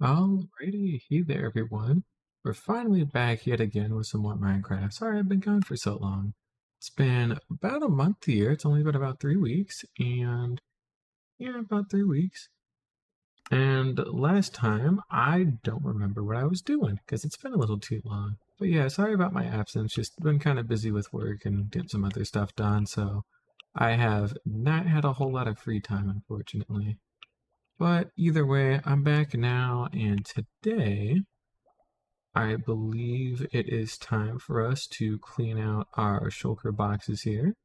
Alrighty, hey there everyone. We're finally back yet again with some more Minecraft. Sorry I've been gone for so long. It's been about a month here. It's only been about 3 weeks, and yeah, about 3 weeks. And last time, I don't remember what I was doing because it's been a little too long. But yeah, sorry about my absence. Just been kind of busy with work and getting some other stuff done, so I have not had a whole lot of free time, unfortunately. But either way, I'm back now, and today I believe it is time for us to clean out our shulker boxes here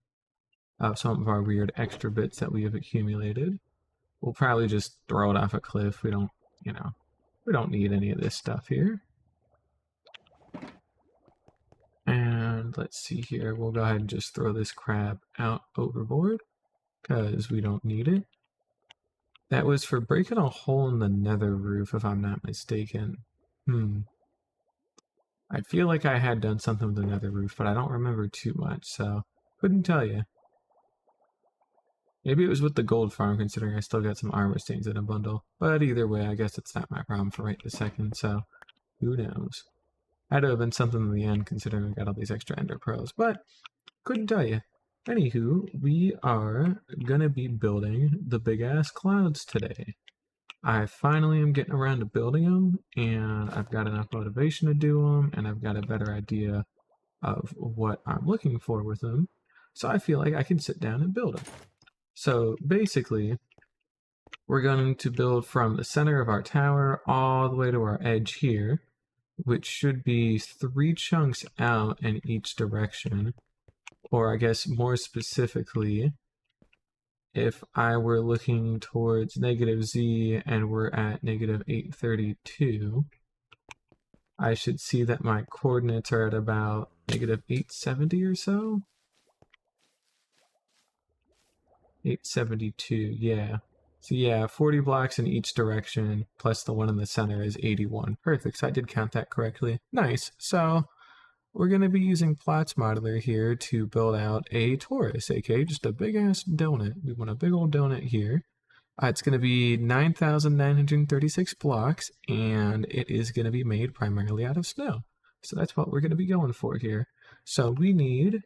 of some of our weird extra bits that we have accumulated. We'll probably just throw it off a cliff. We don't, you know, we don't need any of this stuff here. And let's see here. We'll go ahead and just throw this crab out overboard because we don't need it. That was for breaking a hole in the nether roof, if I'm not mistaken. I feel like I had done something with the nether roof, but I don't remember too much, so couldn't tell you. Maybe it was with the gold farm, considering I still got some armor stains in a bundle. But either way, I guess it's not my problem for right this second, so who knows. Had to have been something in the end, considering I got all these extra ender pearls, but couldn't tell you. Anywho, we are gonna be building the big ass clouds today. I finally am getting around to building them, and I've got enough motivation to do them, and I've got a better idea of what I'm looking for with them. So I feel like I can sit down and build them. So basically, we're going to build from the center of our tower all the way to our edge here, which should be 3 chunks out in each direction. Or I guess more specifically, if I were looking towards negative z and we're at negative 832, I should see that my coordinates are at about negative 870 or so. 872, yeah. So yeah, 40 blocks in each direction, plus the one in the center is 81. Perfect, so I did count that correctly. Nice. So we're going to be using Plots Modeler here to build out a torus, aka just a big-ass donut. We want a big old donut here. It's going to be 9,936 blocks, and it is going to be made primarily out of snow. So that's what we're going to be going for here. So we need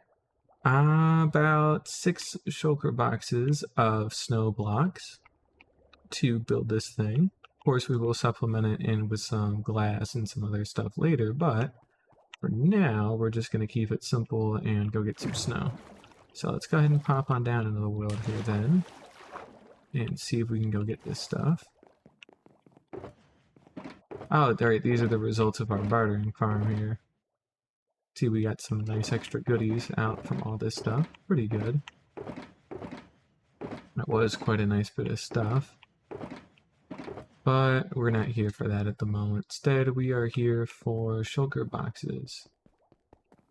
about 6 shulker boxes of snow blocks to build this thing. Of course, we will supplement it in with some glass and some other stuff later, but for now, we're just going to keep it simple and go get some snow. So let's go ahead and pop on down into the world here then, and see if we can go get this stuff. Oh, alright, these are the results of our bartering farm here. See, we got some nice extra goodies out from all this stuff. Pretty good. That was quite a nice bit of stuff. But we're not here for that at the moment. Instead, we are here for shulker boxes.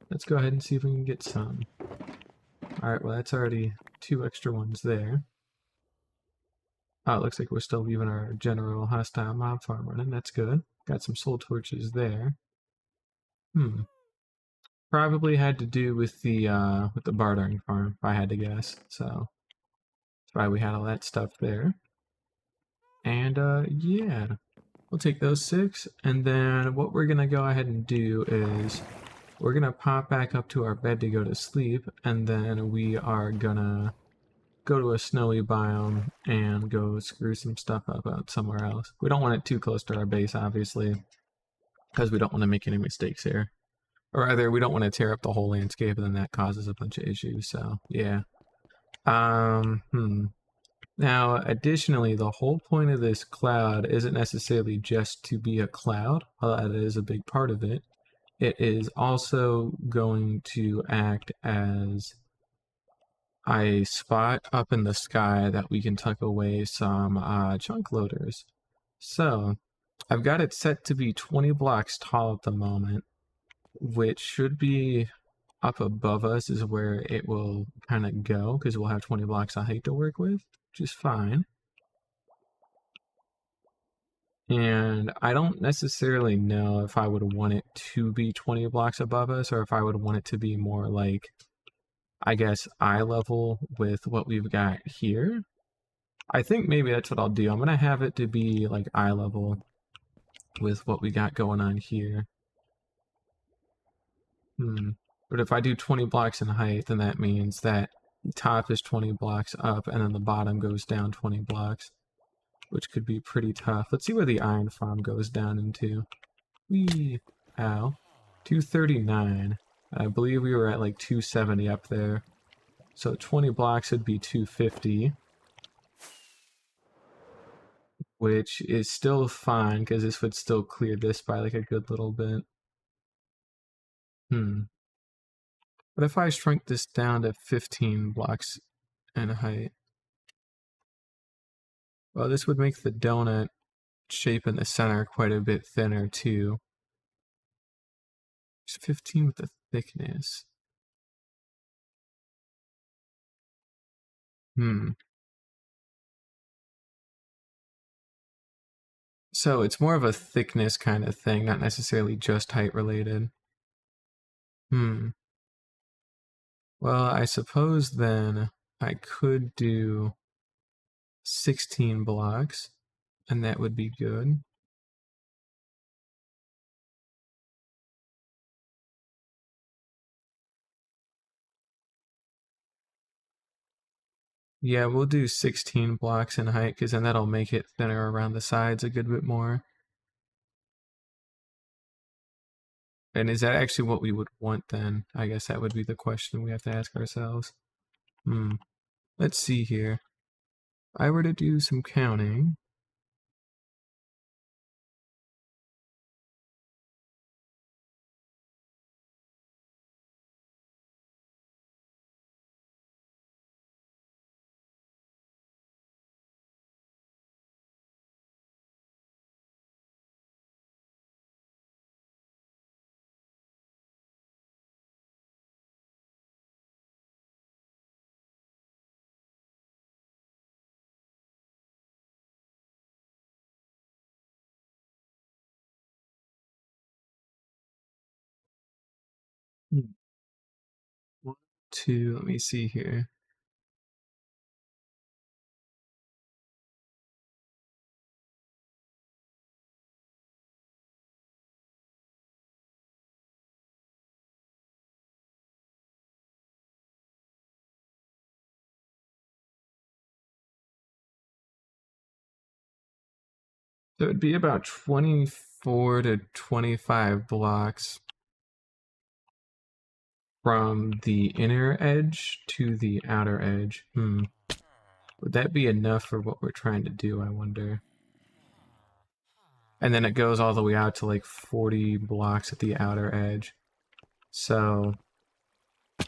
Let's go ahead and see if we can get some. Alright, well that's already 2 extra ones there. Oh, it looks like we're still leaving our general hostile mob farm running. That's good. Got some soul torches there. Probably had to do with the bartering farm, if I had to guess. So that's why we had all that stuff there. And yeah, we'll take those 6, and then what we're gonna go ahead and do is we're gonna pop back up to our bed to go to sleep, and then we are gonna go to a snowy biome and go screw some stuff up out somewhere else. We don't want it too close to our base, obviously, because we don't want to make any mistakes here. Or rather, we don't want to tear up the whole landscape, and then that causes a bunch of issues, so yeah. Now, additionally, the whole point of this cloud isn't necessarily just to be a cloud, although that is a big part of it. It is also going to act as a spot up in the sky that we can tuck away some chunk loaders. So, I've got it set to be 20 blocks tall at the moment, which should be up above us is where it will kind of go, because we'll have 20 blocks of height to work with, which is fine. And I don't necessarily know if I would want it to be 20 blocks above us, or if I would want it to be more like, I guess, eye level with what we've got here. I think maybe that's what I'll do. I'm going to have it to be like eye level with what we got going on here. But if I do 20 blocks in height, then that means that the top is 20 blocks up and then the bottom goes down 20 blocks, which could be pretty tough. Let's see where the iron farm goes down into. Whee! Ow. 239. I believe we were at like 270 up there. So 20 blocks would be 250. Which is still fine, because this would still clear this by like a good little bit. But if I shrink this down to 15 blocks in height, well, this would make the donut shape in the center quite a bit thinner too. It's 15 with the thickness. So it's more of a thickness kind of thing, not necessarily just height related. Well, I suppose then I could do 16 blocks, and that would be good. Yeah, we'll do 16 blocks in height, because then that'll make it thinner around the sides a good bit more. And is that actually what we would want then? I guess that would be the question we have to ask ourselves. Let's see here. If I were to do some counting... One, two, let me see here. So it'd be about 24 to 25 blocks from the inner edge to the outer edge. Would that be enough for what we're trying to do, I wonder? And then it goes all the way out to like 40 blocks at the outer edge. So,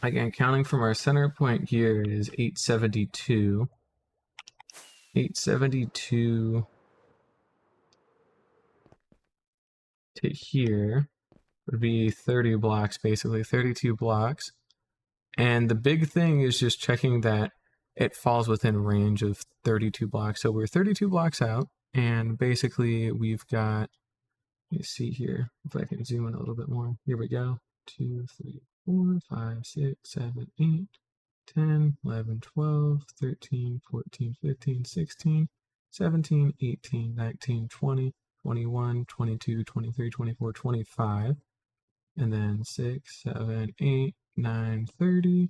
again, counting from our center point here is 872. 872 to here would be 30 blocks, basically, 32 blocks. And the big thing is just checking that it falls within range of 32 blocks. So we're 32 blocks out, and basically we've got, let me see here, if I can zoom in a little bit more. Here we go. 2, 3, 4, 5, 6, 7, 8, 10, 11, 12, 13, 14, 15, 16, 17, 18, 19, 20, 21, 22, 23, 24, 25, and then 6, 7, 8, 9, 30,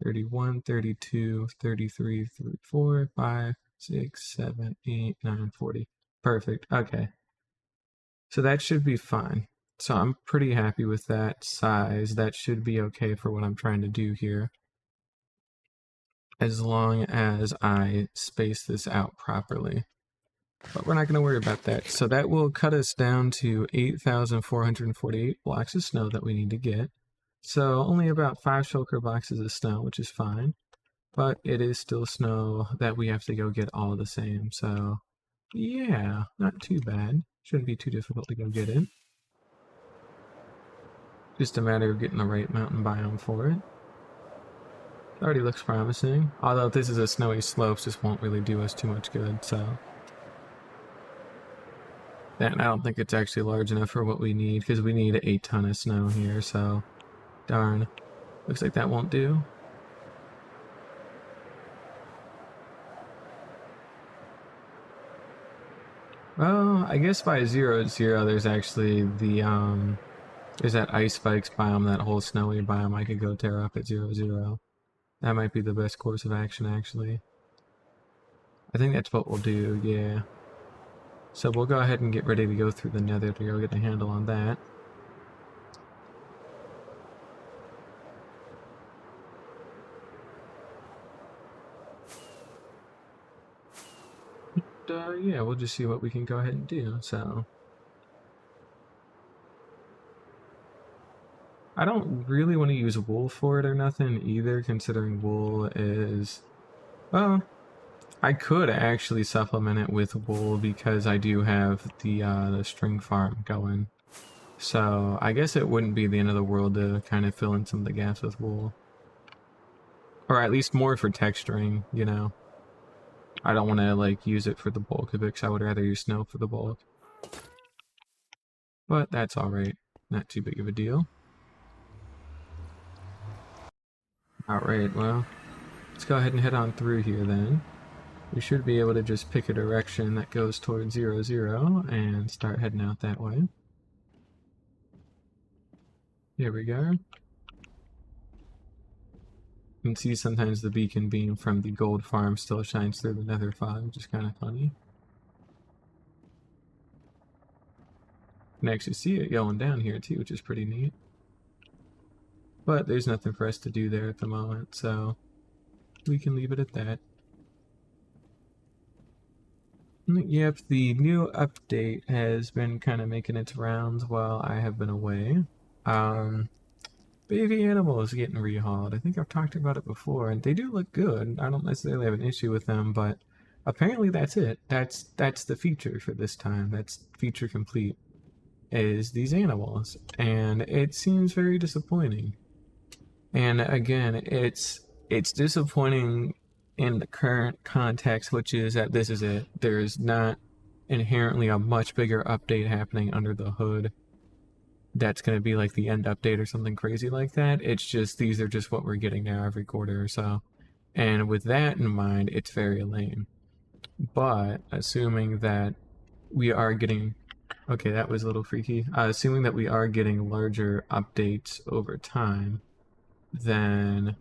31, 32, 33, 34, 5, 6, 7, 8, 9, 40. Perfect. Okay. So that should be fine. So I'm pretty happy with that size. That should be okay for what I'm trying to do here, as long as I space this out properly. But we're not going to worry about that. So that will cut us down to 8,448 blocks of snow that we need to get. So only about 5 shulker boxes of snow, which is fine. But it is still snow that we have to go get all the same. So yeah, not too bad. Shouldn't be too difficult to go get it. Just a matter of getting the right mountain biome for it. Already looks promising. Although if this is a snowy slopes, this won't really do us too much good, so. And I don't think it's actually large enough for what we need, because we need a ton of snow here, so. Darn. Looks like that won't do. Well, I guess by 0-0, there's actually the, there's that ice spikes biome, that whole snowy biome I could go tear up at 0-0. That might be the best course of action, actually. I think that's what we'll do, yeah. So we'll go ahead and get ready to go through the nether to go get a handle on that. Yeah, we'll just see what we can go ahead and do, so. I don't really want to use wool for it or nothing either, considering wool is, well, I could actually supplement it with wool because I do have the string farm going. So I guess it wouldn't be the end of the world to kind of fill in some of the gaps with wool. Or at least more for texturing, you know. I don't want to like use it for the bulk of it because I would rather use snow for the bulk. But that's alright. Not too big of a deal. Alright, well, let's go ahead and head on through here then. We should be able to just pick a direction that goes towards 0-0 and start heading out that way. Here we go. You can see sometimes the beacon beam from the gold farm still shines through the nether fog, which is kind of funny. You can actually see it going down here too, which is pretty neat. But there's nothing for us to do there at the moment, so we can leave it at that. Yep, the new update has been kind of making its rounds while I have been away. Baby animals getting rehauled. I think I've talked about it before, and they do look good. I don't necessarily have an issue with them, but apparently that's it. That's the feature for this time. That's feature complete, is these animals, and it seems very disappointing. And again, it's disappointing in the current context, which is that this is it. There's not inherently a much bigger update happening under the hood that's going to be like the end update or something crazy like that. It's just, these are just what we're getting now every quarter or so. And with that in mind, it's very lame. But assuming that we are getting, okay, that was a little freaky. Assuming that we are getting larger updates over time, then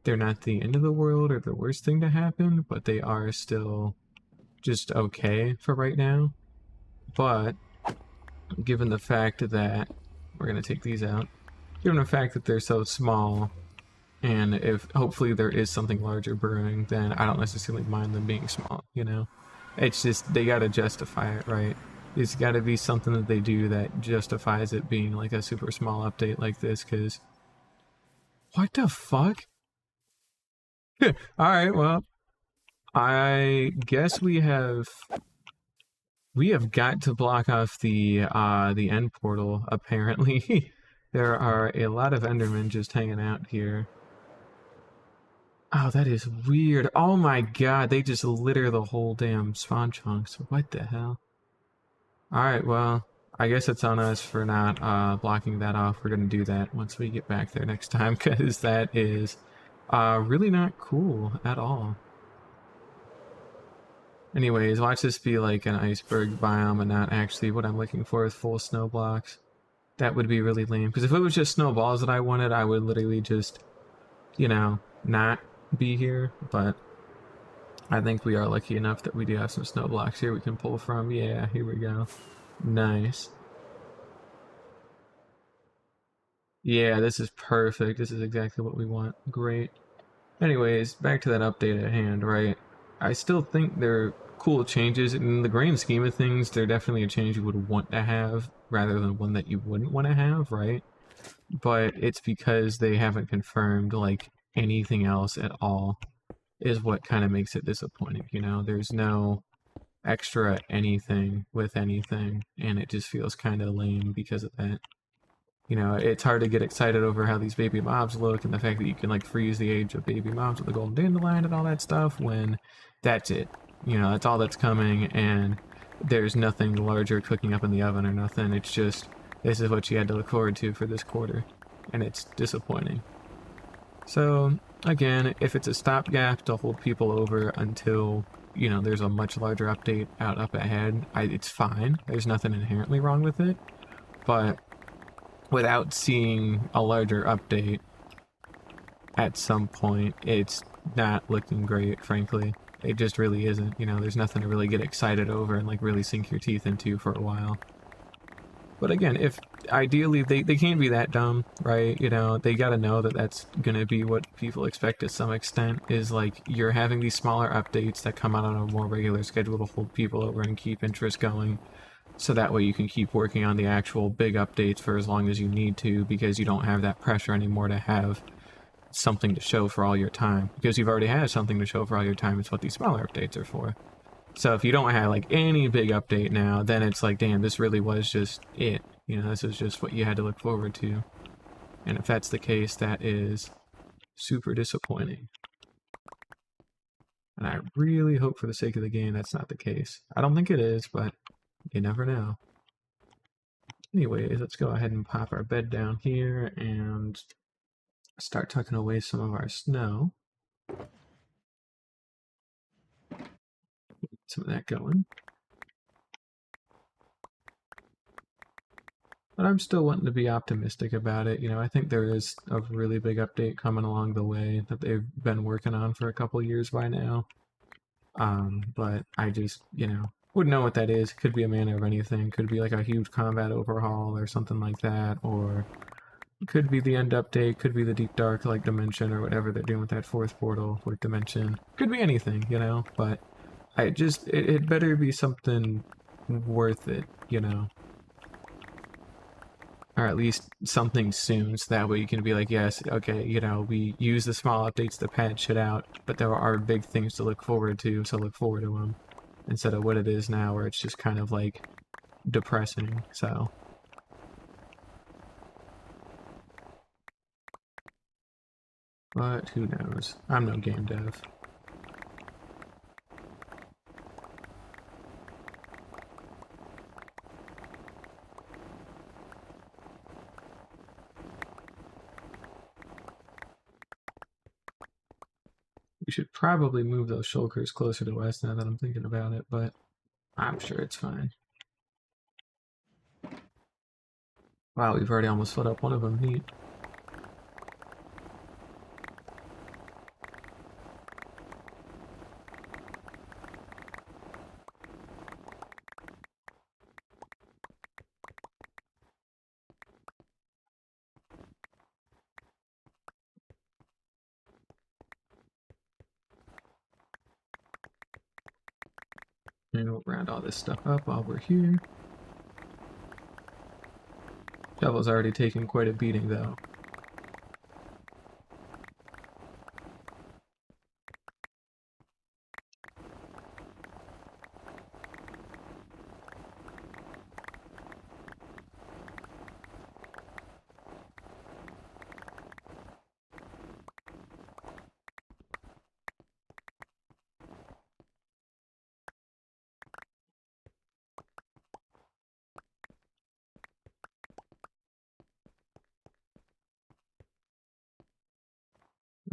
they're not the end of the world or the worst thing to happen, but they are still just okay for right now. But given the fact that we're going to take these out, given the fact that they're so small, and if hopefully there is something larger brewing, then I don't necessarily mind them being small, you know? It's just, they gotta justify it, right? It's gotta be something that they do that justifies it being like a super small update like this, because what the fuck? Alright, well, I guess we have got to block off the end portal, apparently. There are a lot of Endermen just hanging out here. Oh, that is weird. Oh my god, they just litter the whole damn spawn chunks. What the hell? Alright, well, I guess it's on us for not blocking that off. We're gonna do that once we get back there next time, because that is really not cool at all. Anyways, watch this be like an iceberg biome and not actually what I'm looking for is full snow blocks. That would be really lame, because if it was just snowballs that I wanted, I would literally just, you know, not be here. But I think we are lucky enough that we do have some snow blocks here we can pull from. Yeah, here we go. Nice. Yeah, this is perfect. This is exactly what we want. Great. Anyways, back to that update at hand, right? I still think they're cool changes. In the grand scheme of things, they're definitely a change you would want to have rather than one that you wouldn't want to have, right? But it's because they haven't confirmed like anything else at all is what kind of makes it disappointing, you know? There's no extra anything with anything, and it just feels kind of lame because of that. You know, it's hard to get excited over how these baby mobs look and the fact that you can like freeze the age of baby mobs with the golden dandelion and all that stuff when that's it. You know, that's all that's coming, and there's nothing larger cooking up in the oven or nothing. It's just, this is what you had to look forward to for this quarter, and it's disappointing. So, again, if it's a stopgap to hold people over until you know, there's a much larger update out up ahead, it's fine. There's nothing inherently wrong with it. But without seeing a larger update at some point, it's not looking great, frankly. It just really isn't. You know, there's nothing to really get excited over and like really sink your teeth into for a while. But again, if ideally they can't be that dumb, right? You know, they gotta know that that's gonna be what people expect to some extent, is like you're having these smaller updates that come out on a more regular schedule to hold people over and keep interest going. So that way you can keep working on the actual big updates for as long as you need to, because you don't have that pressure anymore to have something to show for all your time. Because you've already had something to show for all your time, it's what these smaller updates are for. So if you don't have like any big update now, then it's like, damn, this really was just it. You know, this is just what you had to look forward to. And if that's the case, that is super disappointing. And I really hope for the sake of the game that's not the case. I don't think it is, but you never know. Anyways, let's go ahead and pop our bed down here and start tucking away some of our snow. Some of that going. But I'm still wanting to be optimistic about it. You know, I think there is a really big update coming along the way that they've been working on for a couple years by now. But I just, you know, wouldn't know what that is. Could be a manner of anything. Could be like a huge combat overhaul or something like that. Or could be the end update. Could be the deep dark like dimension or whatever they're doing with that fourth portal, fourth dimension. Could be anything, you know. But it better be something worth it, you know. Or at least something soon, so that way you can be like, yes, okay, you know, we use the small updates to pad shit out, but there are big things to look forward to, so look forward to them. Instead of what it is now, where it's just kind of like depressing, so. But who knows? I'm no game dev. We should probably move those shulkers closer to us now that I'm thinking about it, but I'm sure it's fine. Wow, we've already almost filled up one of them. Neat. And we'll round all this stuff up while we're here. Shovel's already taken quite a beating, though.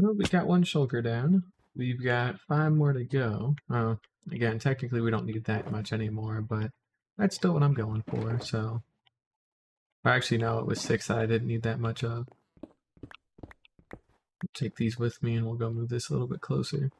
Well, we got one shulker down. We've got 5 more to go. Again, technically we don't need that much anymore, but that's still what I'm going for, so. Actually, no, it was 6 that I didn't need that much of. Take these with me and we'll go move this a little bit closer.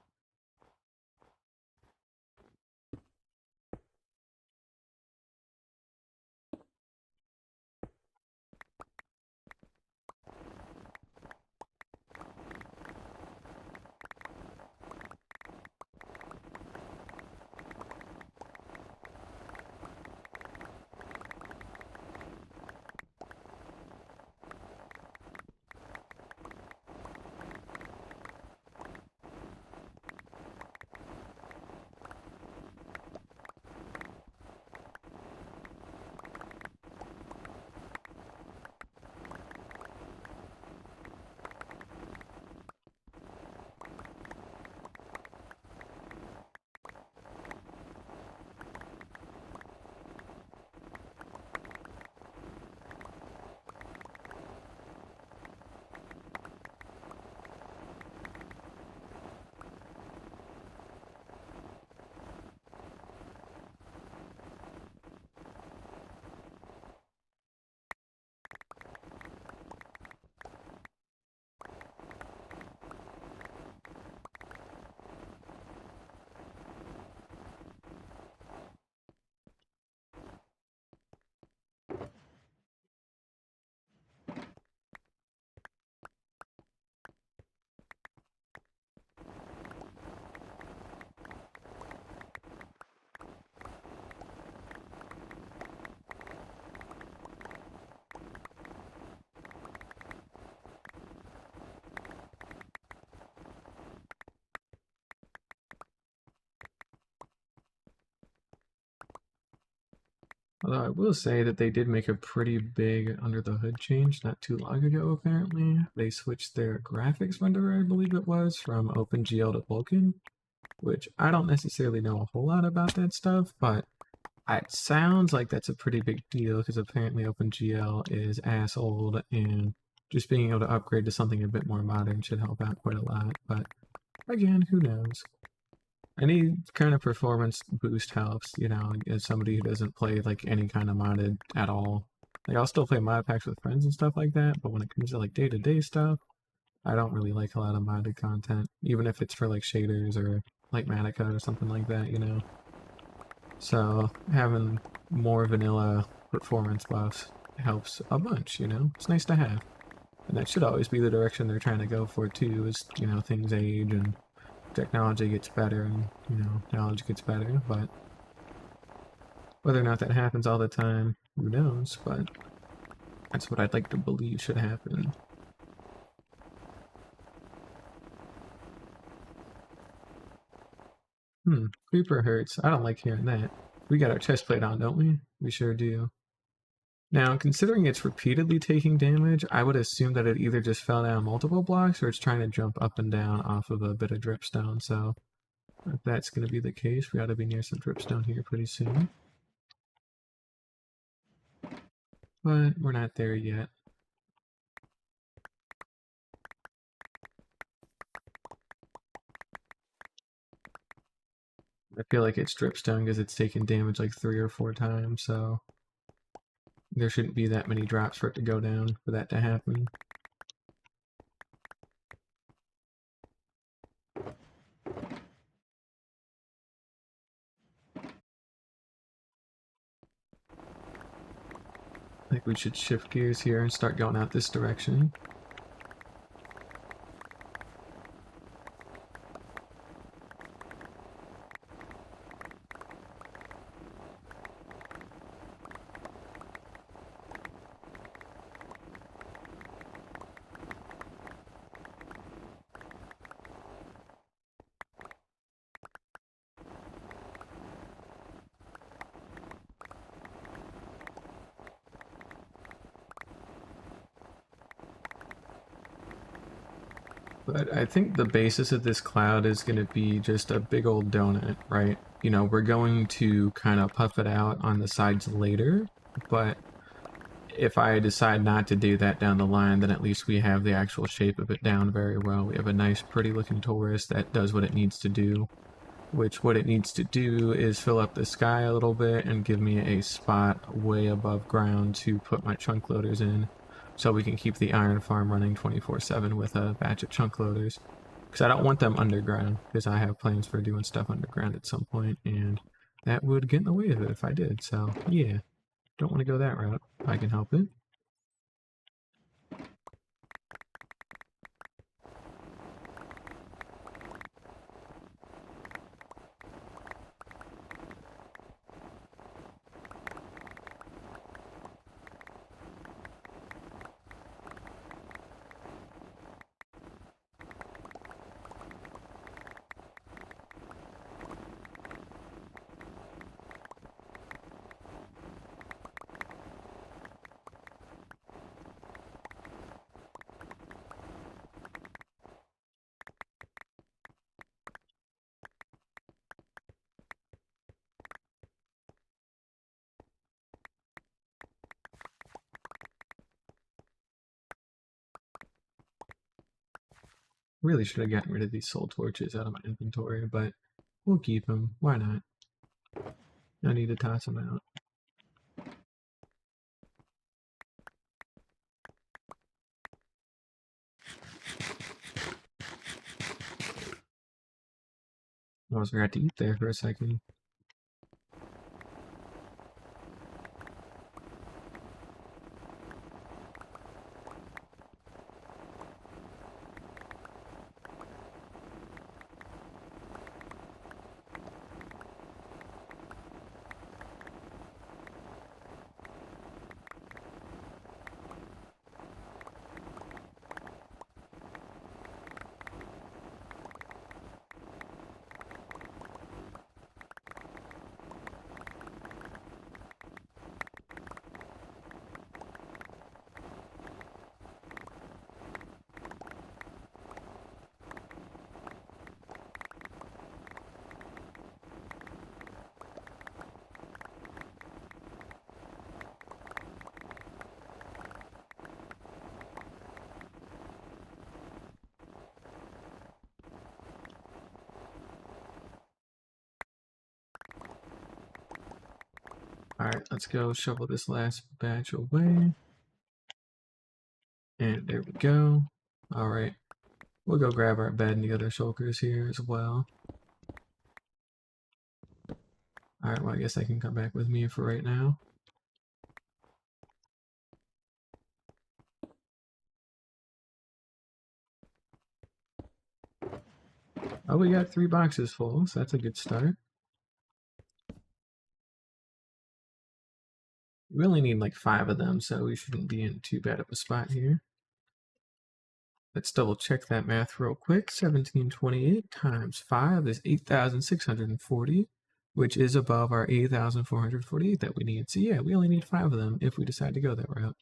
Although I will say that they did make a pretty big under the hood change not too long ago, apparently. They switched their graphics renderer, I believe it was, from OpenGL to Vulkan, which I don't necessarily know a whole lot about that stuff, but it sounds like that's a pretty big deal because apparently OpenGL is ass old and just being able to upgrade to something a bit more modern should help out quite a lot. But again, who knows? Any kind of performance boost helps, you know, as somebody who doesn't play like any kind of modded at all. Like I'll still play mod packs with friends and stuff like that, but when it comes to like day-to-day stuff, I don't really like a lot of modded content, even if it's for like shaders or like Matica or something like that, you know. So having more vanilla performance buffs helps a bunch, you know? It's nice to have. And that should always be the direction they're trying to go for too, is, you know, things age and technology gets better and, you know, knowledge gets better, but whether or not that happens all the time, who knows, but that's what I'd like to believe should happen. Creeper hurts. I don't like hearing that. We got our chest plate on, don't we? We sure do. Now, considering it's repeatedly taking damage, I would assume that it either just fell down multiple blocks or it's trying to jump up and down off of a bit of dripstone, so if that's going to be the case, we ought to be near some dripstone here pretty soon. But we're not there yet. I feel like it's dripstone because it's taken damage like 3 or 4 times, so there shouldn't be that many drops for it to go down for that to happen. I think we should shift gears here and start going out this direction. But I think the basis of this cloud is going to be just a big old donut, right? You know, we're going to kind of puff it out on the sides later, but if I decide not to do that down the line, then at least we have the actual shape of it down very well. We have a nice, pretty looking torus that does what it needs to do, which what it needs to do is fill up the sky a little bit and give me a spot way above ground to put my chunk loaders in, so we can keep the iron farm running 24/7 with a batch of chunk loaders. Because I don't want them underground, because I have plans for doing stuff underground at some point, and that would get in the way of it if I did. So yeah, don't want to go that route. I can help it. Really should have gotten rid of these soul torches out of my inventory, but we'll keep them. Why not? No need to toss them out. I almost forgot to eat there for a second. Alright, let's go shovel this last batch away. And there we go. Alright, we'll go grab our bed and the other shulkers here as well. Alright, well I guess I can come back with me for right now. Oh, we got 3 boxes full, so that's a good start. We only need like 5 of them, so we shouldn't be in too bad of a spot here. Let's double check that math real quick. 1728 times 5 is 8,640, which is above our 8,448 that we need. So yeah, we only need 5 of them if we decide to go that route.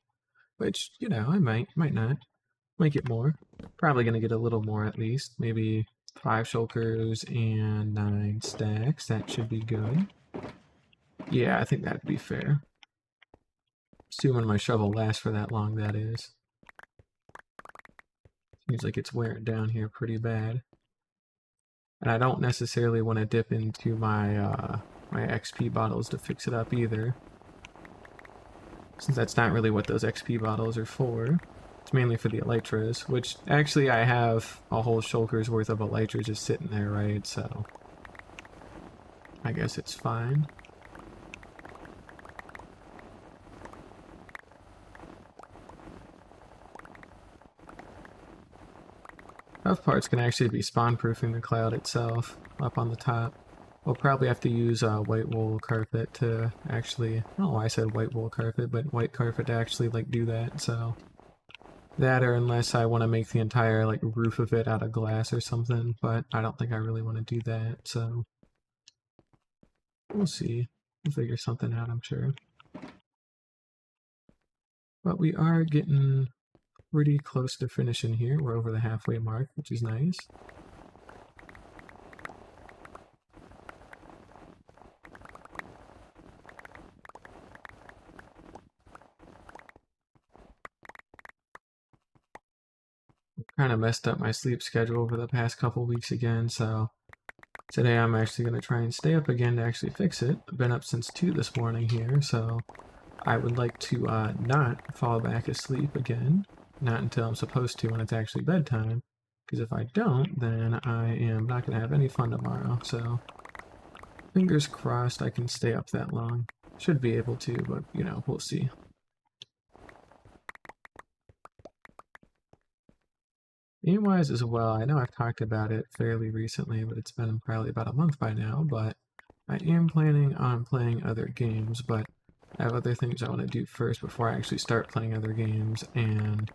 Which, you know, I might not. Might get more. Probably going to get a little more at least. Maybe 5 shulkers and 9 stacks. That should be good. Yeah, I think that'd be fair. Assuming my shovel lasts for that long, that is. Seems like it's wearing down here pretty bad. And I don't necessarily want to dip into my my XP bottles to fix it up either. Since that's not really what those XP bottles are for. It's mainly for the elytras, which actually I have a whole shulker's worth of elytras just sitting there, right? So I guess it's fine. Tough parts can actually be spawn-proofing the cloud itself up on the top. We'll probably have to use white wool carpet to actually, I don't know why I said white wool carpet, but white carpet to actually like do that, so. That or unless I want to make the entire like roof of it out of glass or something, but I don't think I really want to do that, so. We'll see. We'll figure something out, I'm sure. But we are getting pretty close to finishing here. We're over the halfway mark, which is nice. Kind of messed up my sleep schedule over the past couple weeks again, so today I'm actually going to try and stay up again to actually fix it. I've been up since 2 this morning here, so I would like to not fall back asleep again. Not until I'm supposed to when it's actually bedtime. Because if I don't, then I am not going to have any fun tomorrow, so fingers crossed I can stay up that long. Should be able to, but, you know, we'll see. Game-wise as well, I know I've talked about it fairly recently, but it's been probably about a month by now, but I am planning on playing other games, but I have other things I want to do first before I actually start playing other games, and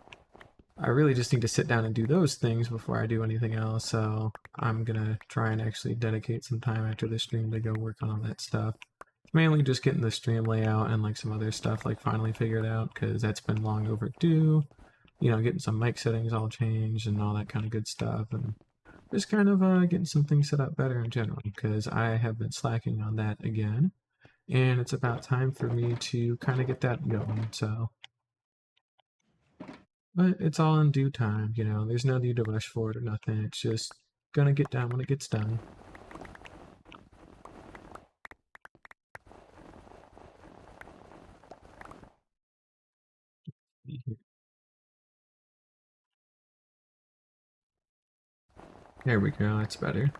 I really just need to sit down and do those things before I do anything else, so I'm gonna try and actually dedicate some time after the stream to go work on all that stuff. Mainly just getting the stream layout and like some other stuff like finally figured out, because that's been long overdue. You know, getting some mic settings all changed and all that kind of good stuff, and just kind of getting some things set up better in general, because I have been slacking on that again, and it's about time for me to kind of get that going, so. But it's all in due time, you know, there's no need to rush for it or nothing, it's just gonna get done when it gets done. There we go, that's better.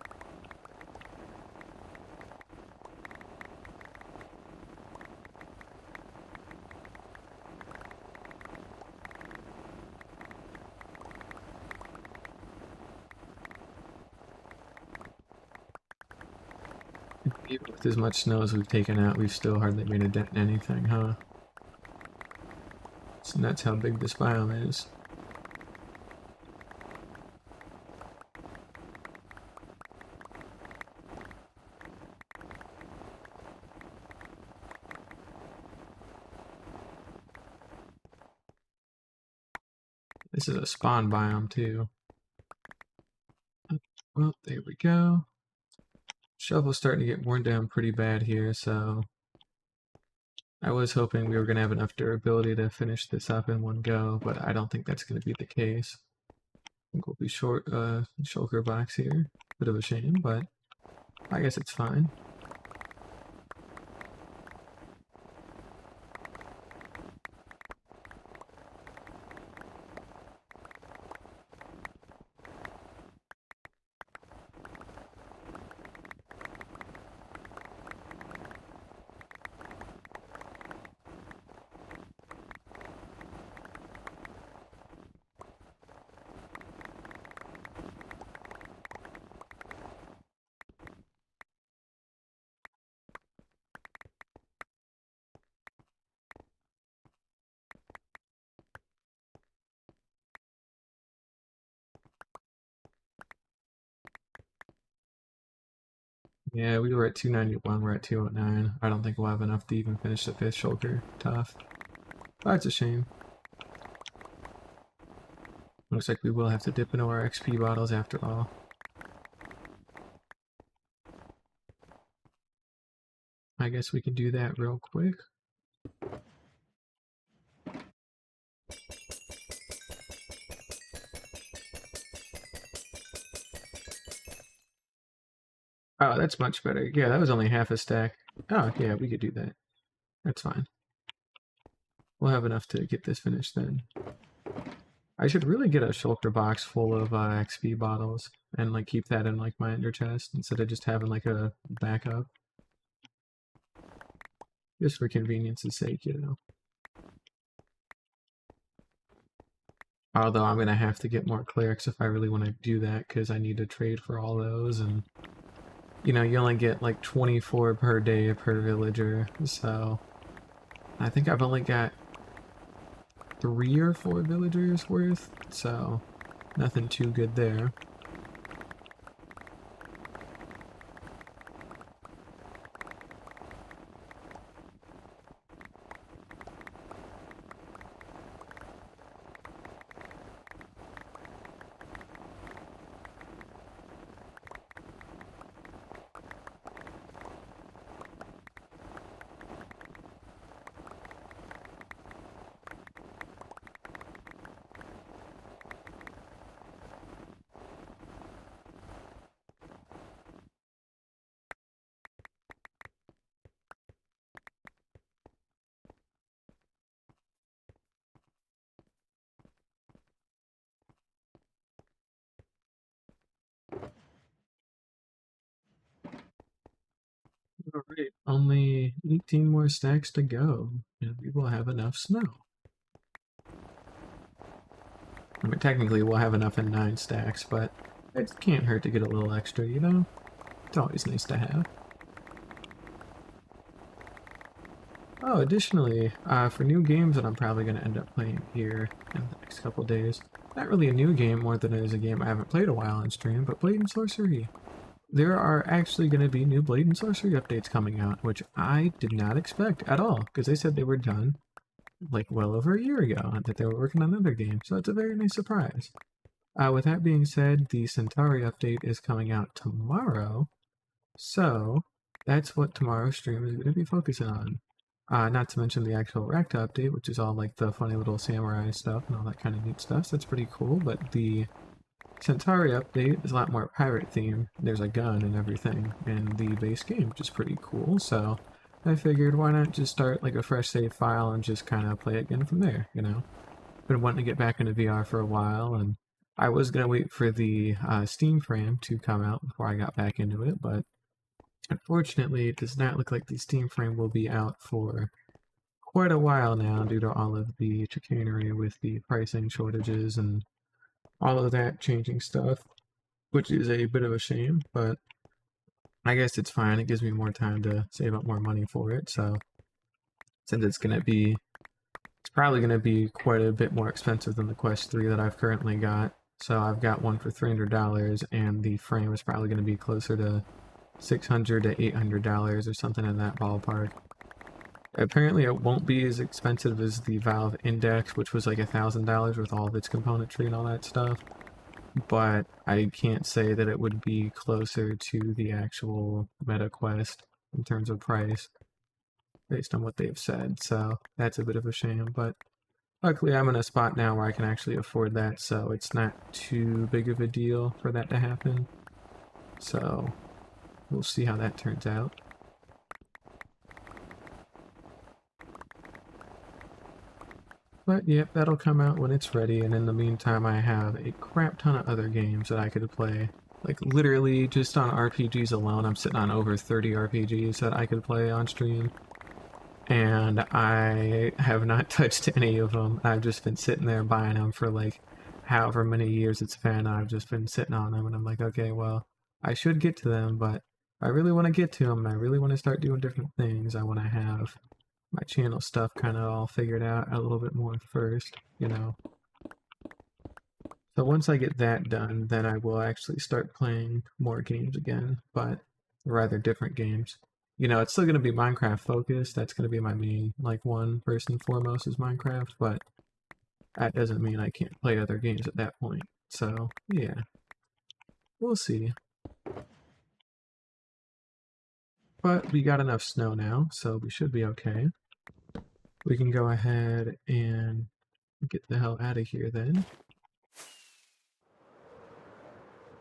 Even with as much snow as we've taken out, we've still hardly made a dent in anything, huh? It's nuts how big this biome is. This is a spawn biome too. Well, there we go. Shovel's starting to get worn down pretty bad here, so I was hoping we were going to have enough durability to finish this up in one go, but I don't think that's going to be the case. I think we'll be short shulker box here. Bit of a shame, but I guess it's fine. Yeah, we were at 291, we're at 209. I don't think we'll have enough to even finish the 5th shulker. Tough. That's a shame. Looks like we will have to dip into our XP bottles after all. I guess we can do that real quick. Oh, that's much better. Yeah, that was only half a stack. Oh, yeah, we could do that. That's fine. We'll have enough to get this finished then. I should really get a shulker box full of XP bottles and like keep that in like my ender chest instead of just having like a backup. Just for convenience's sake, you know. Although I'm gonna have to get more clerics if I really want to do that because I need to trade for all those, and you know, you only get like 24 per day per villager, so I think I've only got 3 or 4 villagers worth, so nothing too good there. Alright, only 18 more stacks to go, and we will have enough snow. I mean, technically we'll have enough in 9 stacks, but it can't hurt to get a little extra, you know? It's always nice to have. Oh, additionally, for new games that I'm probably going to end up playing here in the next couple days, not really a new game more than it is a game I haven't played a while on stream, but Blade and Sorcery. There are actually going to be new Blade and Sorcery updates coming out, which I did not expect at all, because they said they were done like well over a year ago, and that they were working on another game, so it's a very nice surprise. With that being said, the Centauri update is coming out tomorrow, so that's what tomorrow's stream is going to be focusing on. Not to mention the actual Rakta update, which is all like the funny little samurai stuff and all that kind of neat stuff, so that's pretty cool, but the Centauri update is a lot more pirate themed. There's a gun and everything in the base game, which is pretty cool, so I figured why not just start like a fresh save file and just kind of play it again from there, you know? Been wanting to get back into VR for a while, and I was going to wait for the Steam frame to come out before I got back into it, but unfortunately it does not look like the Steam frame will be out for quite a while now due to all of the chicanery with the pricing shortages and all of that changing stuff, which is a bit of a shame, but I guess it's fine. It gives me more time to save up more money for it, so since it's probably going to be quite a bit more expensive than the Quest 3 that I've currently got. So I've got one for $300, and the frame is probably going to be closer to $600 to $800 or something in that ballpark. Apparently it won't be as expensive as the Valve Index, which was like $1,000 with all of its componentry and all that stuff. But I can't say that it would be closer to the actual MetaQuest in terms of price, based on what they've said, so that's a bit of a shame, but luckily I'm in a spot now where I can actually afford that, so it's not too big of a deal for that to happen. So we'll see how that turns out. But yep, that'll come out when it's ready, and in the meantime I have a crap ton of other games that I could play. Like literally just on RPGs alone, I'm sitting on over 30 RPGs that I could play on stream. And I have not touched any of them. I've just been sitting there buying them for like however many years it's been. I've just been sitting on them, and I'm like, okay, well, I should get to them, but I really want to get to them, and I really want to start doing different things. I want to have my channel stuff kind of all figured out a little bit more first, you know. So once I get that done, then I will actually start playing more games again. But rather different games. You know, it's still going to be Minecraft focused. That's going to be my main, like, one first and foremost is Minecraft, but that doesn't mean I can't play other games at that point. So, yeah, we'll see. But we got enough snow now, so we should be okay. We can go ahead and get the hell out of here then.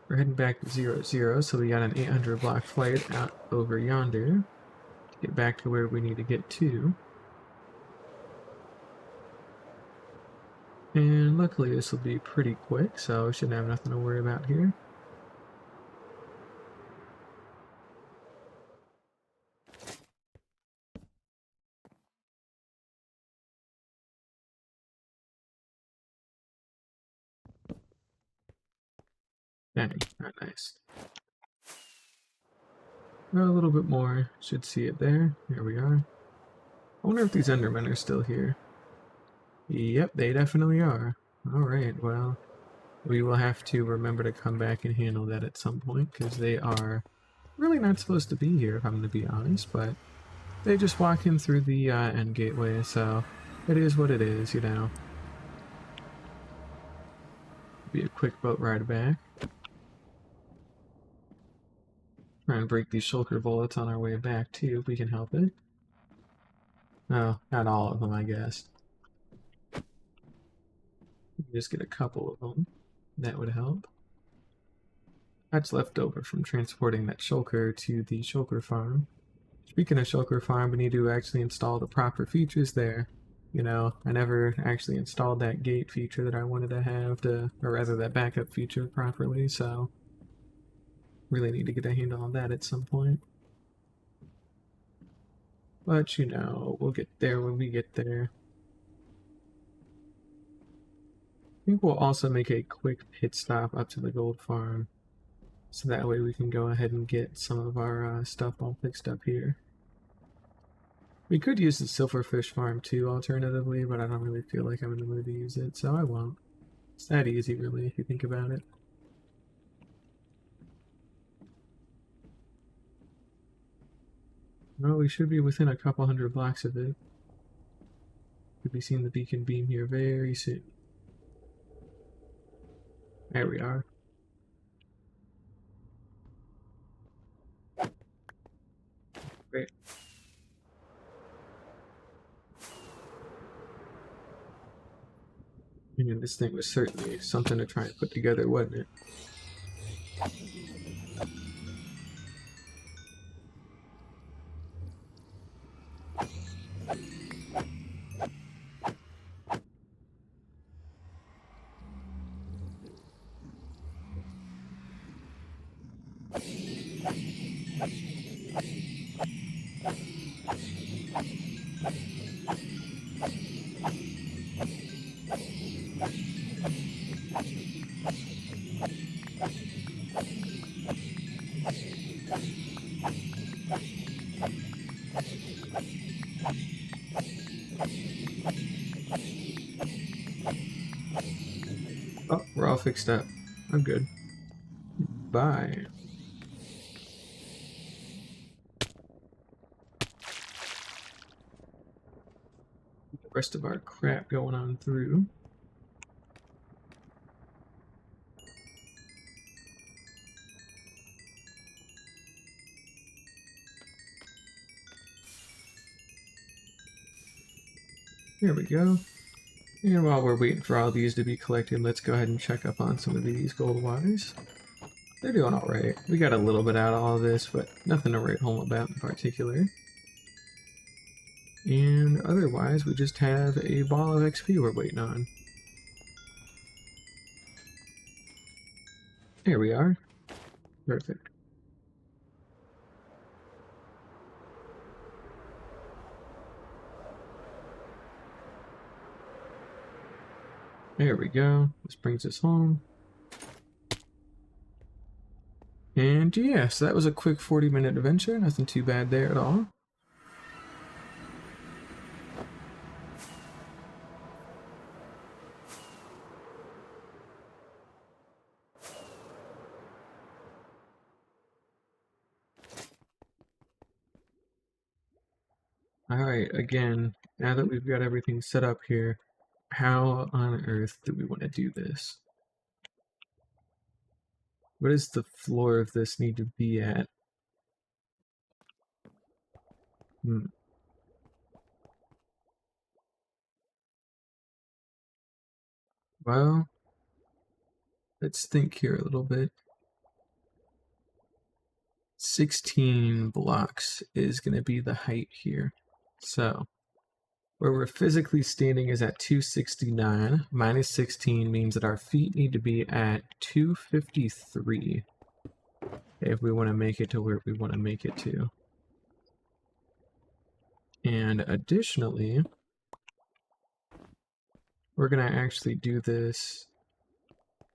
We're heading back to 0, so we got an 800 block flight out over yonder to get back to where we need to get to. And luckily this will be pretty quick, so we shouldn't have nothing to worry about here. Dang, not nice. A little bit more, should see it there. Here we are. I wonder if these Endermen are still here. Yep, they definitely are. Alright, well, we will have to remember to come back and handle that at some point, because they are really not supposed to be here, if I'm going to be honest, but they just walk in through the end gateway, so it is what it is, you know. Be a quick boat ride back. Try and break these shulker bullets on our way back, too, if we can help it. No, not all of them, I guess. Just get a couple of them. That would help. That's left over from transporting that shulker to the shulker farm. Speaking of shulker farm, we need to actually install the proper features there. You know, I never actually installed that gate feature that I wanted to have to, or rather that backup feature properly, so really need to get a handle on that at some point. But, you know, we'll get there when we get there. I think we'll also make a quick pit stop up to the gold farm, so that way we can go ahead and get some of our stuff all fixed up here. We could use the silverfish farm too, alternatively, but I don't really feel like I'm in the mood to use it, so I won't. It's that easy, really, if you think about it. Well, we should be within a couple hundred blocks of it. We'll be seeing the beacon beam here very soon. There we are. Great. I mean, this thing was certainly something to try and put together, wasn't it? Oh, we're all fixed up. I'm good. Bye. The rest of our crap going on through. There we go. And while we're waiting for all these to be collected, let's go ahead and check up on some of these gold wires. They're doing alright. We got a little bit out of all of this, but nothing to write home about in particular. And otherwise, we just have a ball of XP we're waiting on. There we are. Perfect. There we go. This brings us home. And yeah, so that was a quick 40-minute adventure. Nothing too bad there at all. Alright, again, now that we've got everything set up here, how on earth do we want to do this? What does the floor of this need to be at? Well, let's think here a little bit. 16 blocks is going to be the height here. So, where we're physically standing is at 269. Minus 16 means that our feet need to be at 253 if we want to make it to where we want to make it to. And additionally, we're going to actually do this.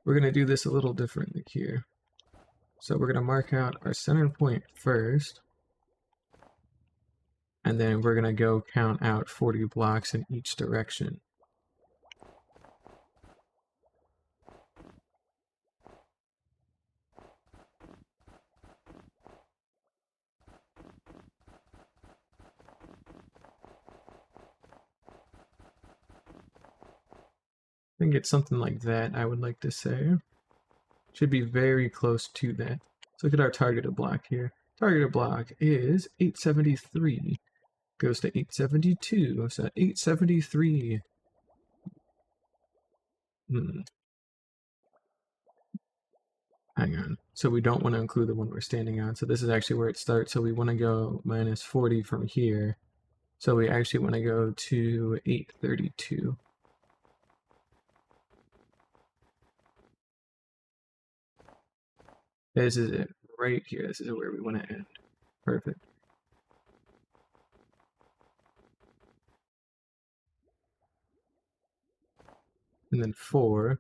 We're going to do this a little differently here. So we're going to mark out our center point first. And then we're going to go count out 40 blocks in each direction. I think it's something like that, I would like to say. Should be very close to that. Let's look at our targeted block here. Targeted block is 873. Goes to 872. So 873. Hang on. So we don't want to include the one we're standing on. So this is actually where it starts. So we want to go minus 40 from here. So we actually want to go to 832. This is it right here. This is where we want to end. Perfect. And then 4.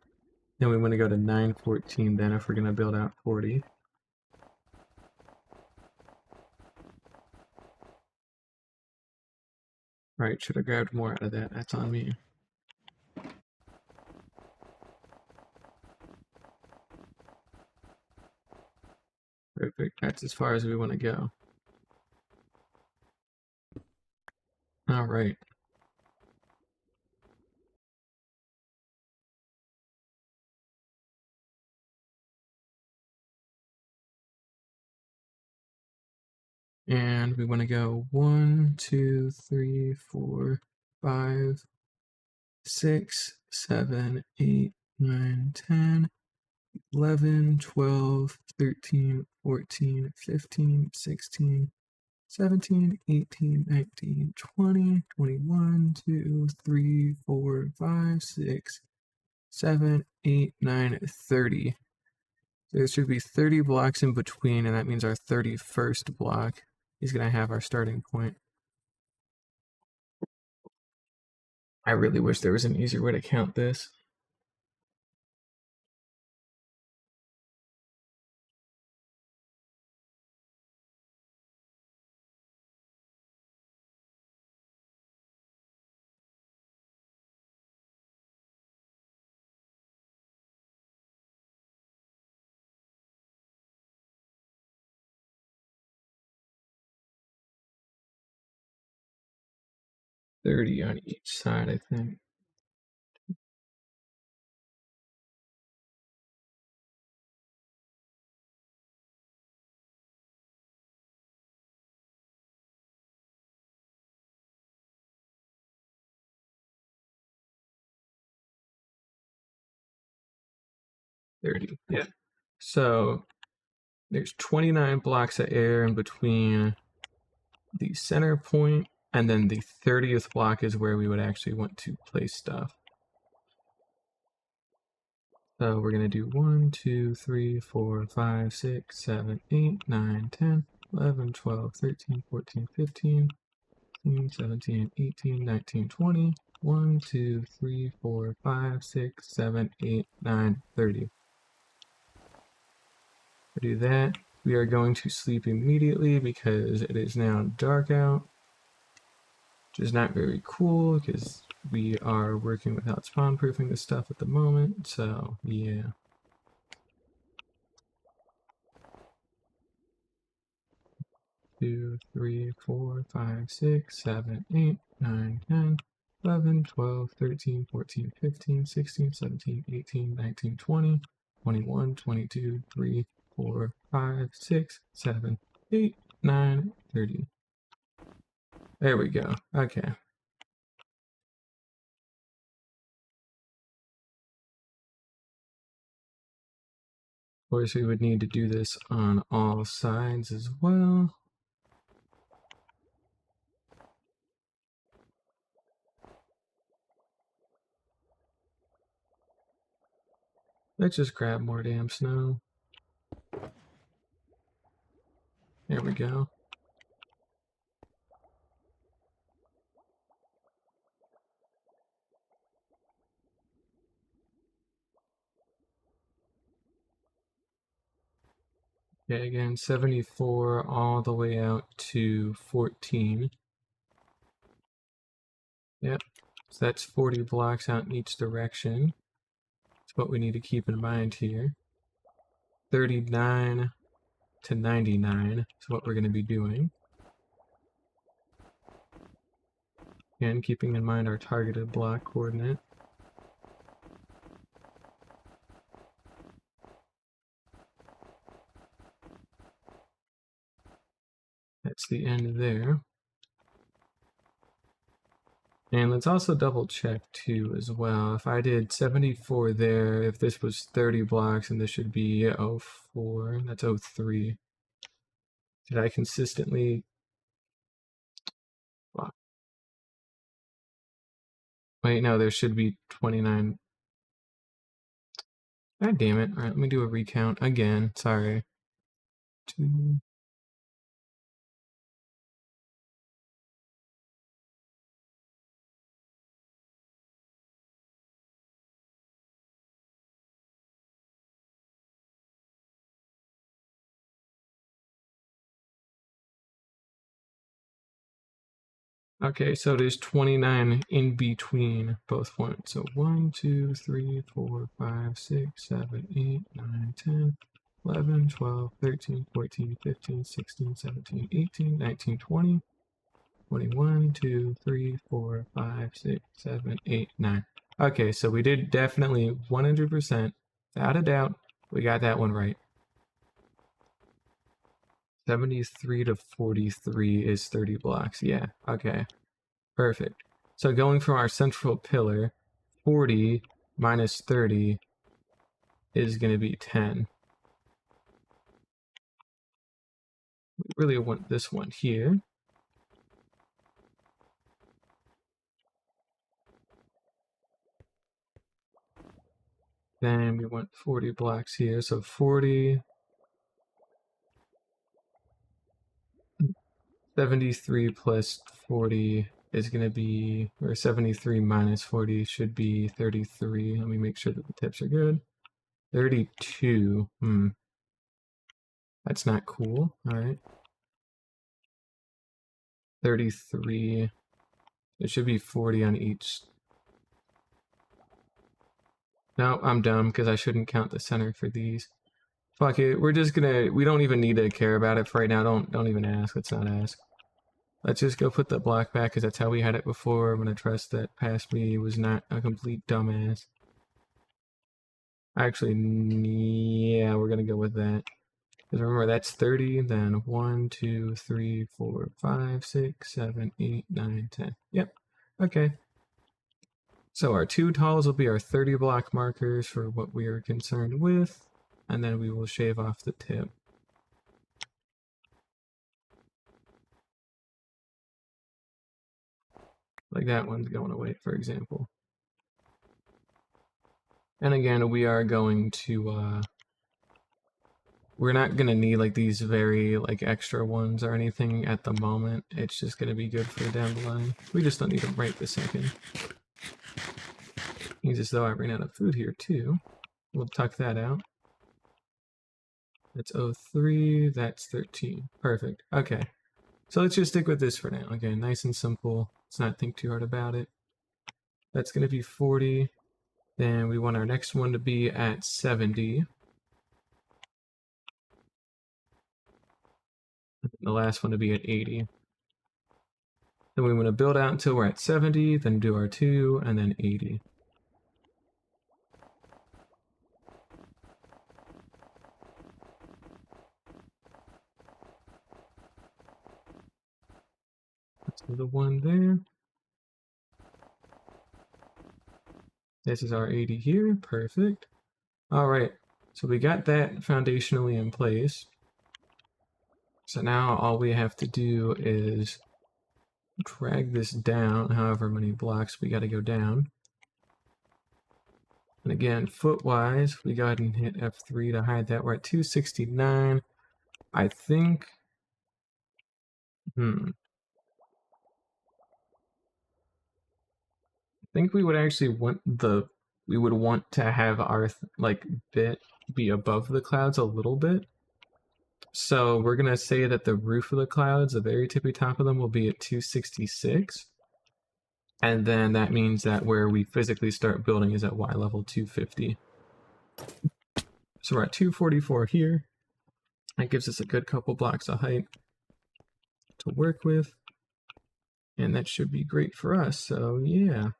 Then we want to go to 914 then if we're going to build out 40. Right, should have grabbed more out of that. That's on me. Perfect. That's as far as we want to go. All right. And we want to go 1, 2, 3, 4, 5, 6, 7, 8, 9, 10, 11, 12, 13, 14, 15, 16, 17, 18, 19, 20, 21, 2, 3, 4, 5, 6, 7, 8, 9, 30. So there should be 30 blocks in between, and that means our 31st block is going to have our starting point. I really wish there was an easier way to count this. $30 on each side, I think. $30, yeah. So there's 29 blocks of air in between the center point, and then the 30th block is where we would actually want to place stuff. So we're going to do 1, 2, 3, 4, 5, 6, 7, 8, 9, 10, 11, 12, 13, 14, 15, 16, 17, 18, 19, 20. 1, 2, 3, 4, 5, 6, 7, 8, 9, 30. To do that, we are going to sleep immediately because it is now dark out, which is not very cool because we are working without spawn proofing this stuff at the moment, so yeah. 2, 3, 4, 5, 6, 7, 8, 9, 10, 11, 12, 13, 14, 15, 16, 17, 18, 19, 20, 21, 22, 3, 4, 5, 6, 7, 8, 9, 30. There we go. Okay. Of course, we would need to do this on all sides as well. Let's just grab more damn snow. There we go. Okay, again, 74 all the way out to 14. Yep, so that's 40 blocks out in each direction. That's what we need to keep in mind here. 39 to 99 is what we're going to be doing. Again, keeping in mind our targeted block coordinate. That's the end there. And let's also double check too as well. If I did 74 there, if this was 30 blocks and this should be 04, that's 03. Did I consistently... Wow. Wait, no, there should be 29. God damn it. Alright, let me do a recount again. Sorry. 2... Okay, so there's 29 in between both points. So 1, 2, 3, 4, 5, 6, 7, 8, 9, 10, 11, 12, 13, 14, 15, 16, 17, 18, 19, 20, 21, 2, 3, 4, 5, 6, 7, 8, 9. Okay, so we did definitely 100%, without a doubt, we got that one right. 73 to 43 is 30 blocks. Yeah, okay. Perfect. So going from our central pillar, 40 minus 30 is going to be 10. We really want this one here. Then we want 40 blocks here, so 40... 73 plus 40 is going to be, or 73 minus 40 should be 33. Let me make sure that the tips are good. 32. That's not cool. All right. 33. It should be 40 on each. No, I'm dumb because I shouldn't count the center for these. Fuck it. We're just gonna, we don't even need to care about it for right now. Don't even ask. Let's not ask. Let's just go put the block back because that's how we had it before. I'm gonna trust that past me was not a complete dumbass. Actually, yeah, we're gonna go with that. Because remember, that's 30, then 1, 2, 3, 4, 5, 6, 7, 8, 9, 10. Yep, okay. So our two talls will be our 30 block markers for what we are concerned with, and then we will shave off the tip. Like that one's going away, for example. And again, we are going to, we're not going to need like these very like extra ones or anything at the moment. It's just going to be good for down the line. We just don't need them right this second. Seems as though I ran out of food here too. We'll tuck that out. That's 03, that's 13. Perfect. Okay. So let's just stick with this for now. Okay, nice and simple. Let's not think too hard about it. That's going to be 40. Then we want our next one to be at 70. The last one to be at 80. Then we want to build out until we're at 70, then do our 2, and then 80. Let's do the 1 there. This is our 80 here. Perfect. All right. So we got that foundationally in place. So now all we have to do is drag this down, however many blocks we got to go down. And again, foot-wise, we go ahead and hit F3 to hide that. We're at 269. I think... I think we would actually want we would want to have our bit be above the clouds a little bit. So we're gonna say that the roof of the clouds, the very tippy top of them, will be at 266. And then that means that where we physically start building is at Y level 250. So we're at 244 here. That gives us a good couple blocks of height to work with. And that should be great for us, so yeah.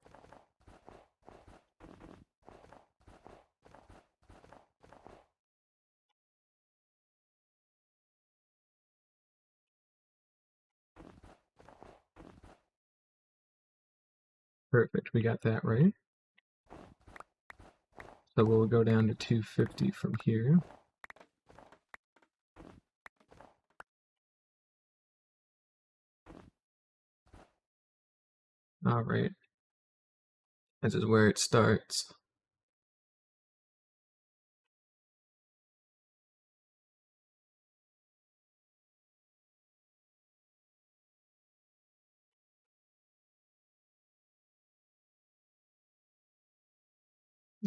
Perfect, we got that right. So we'll go down to 250 from here. All right. This is where it starts.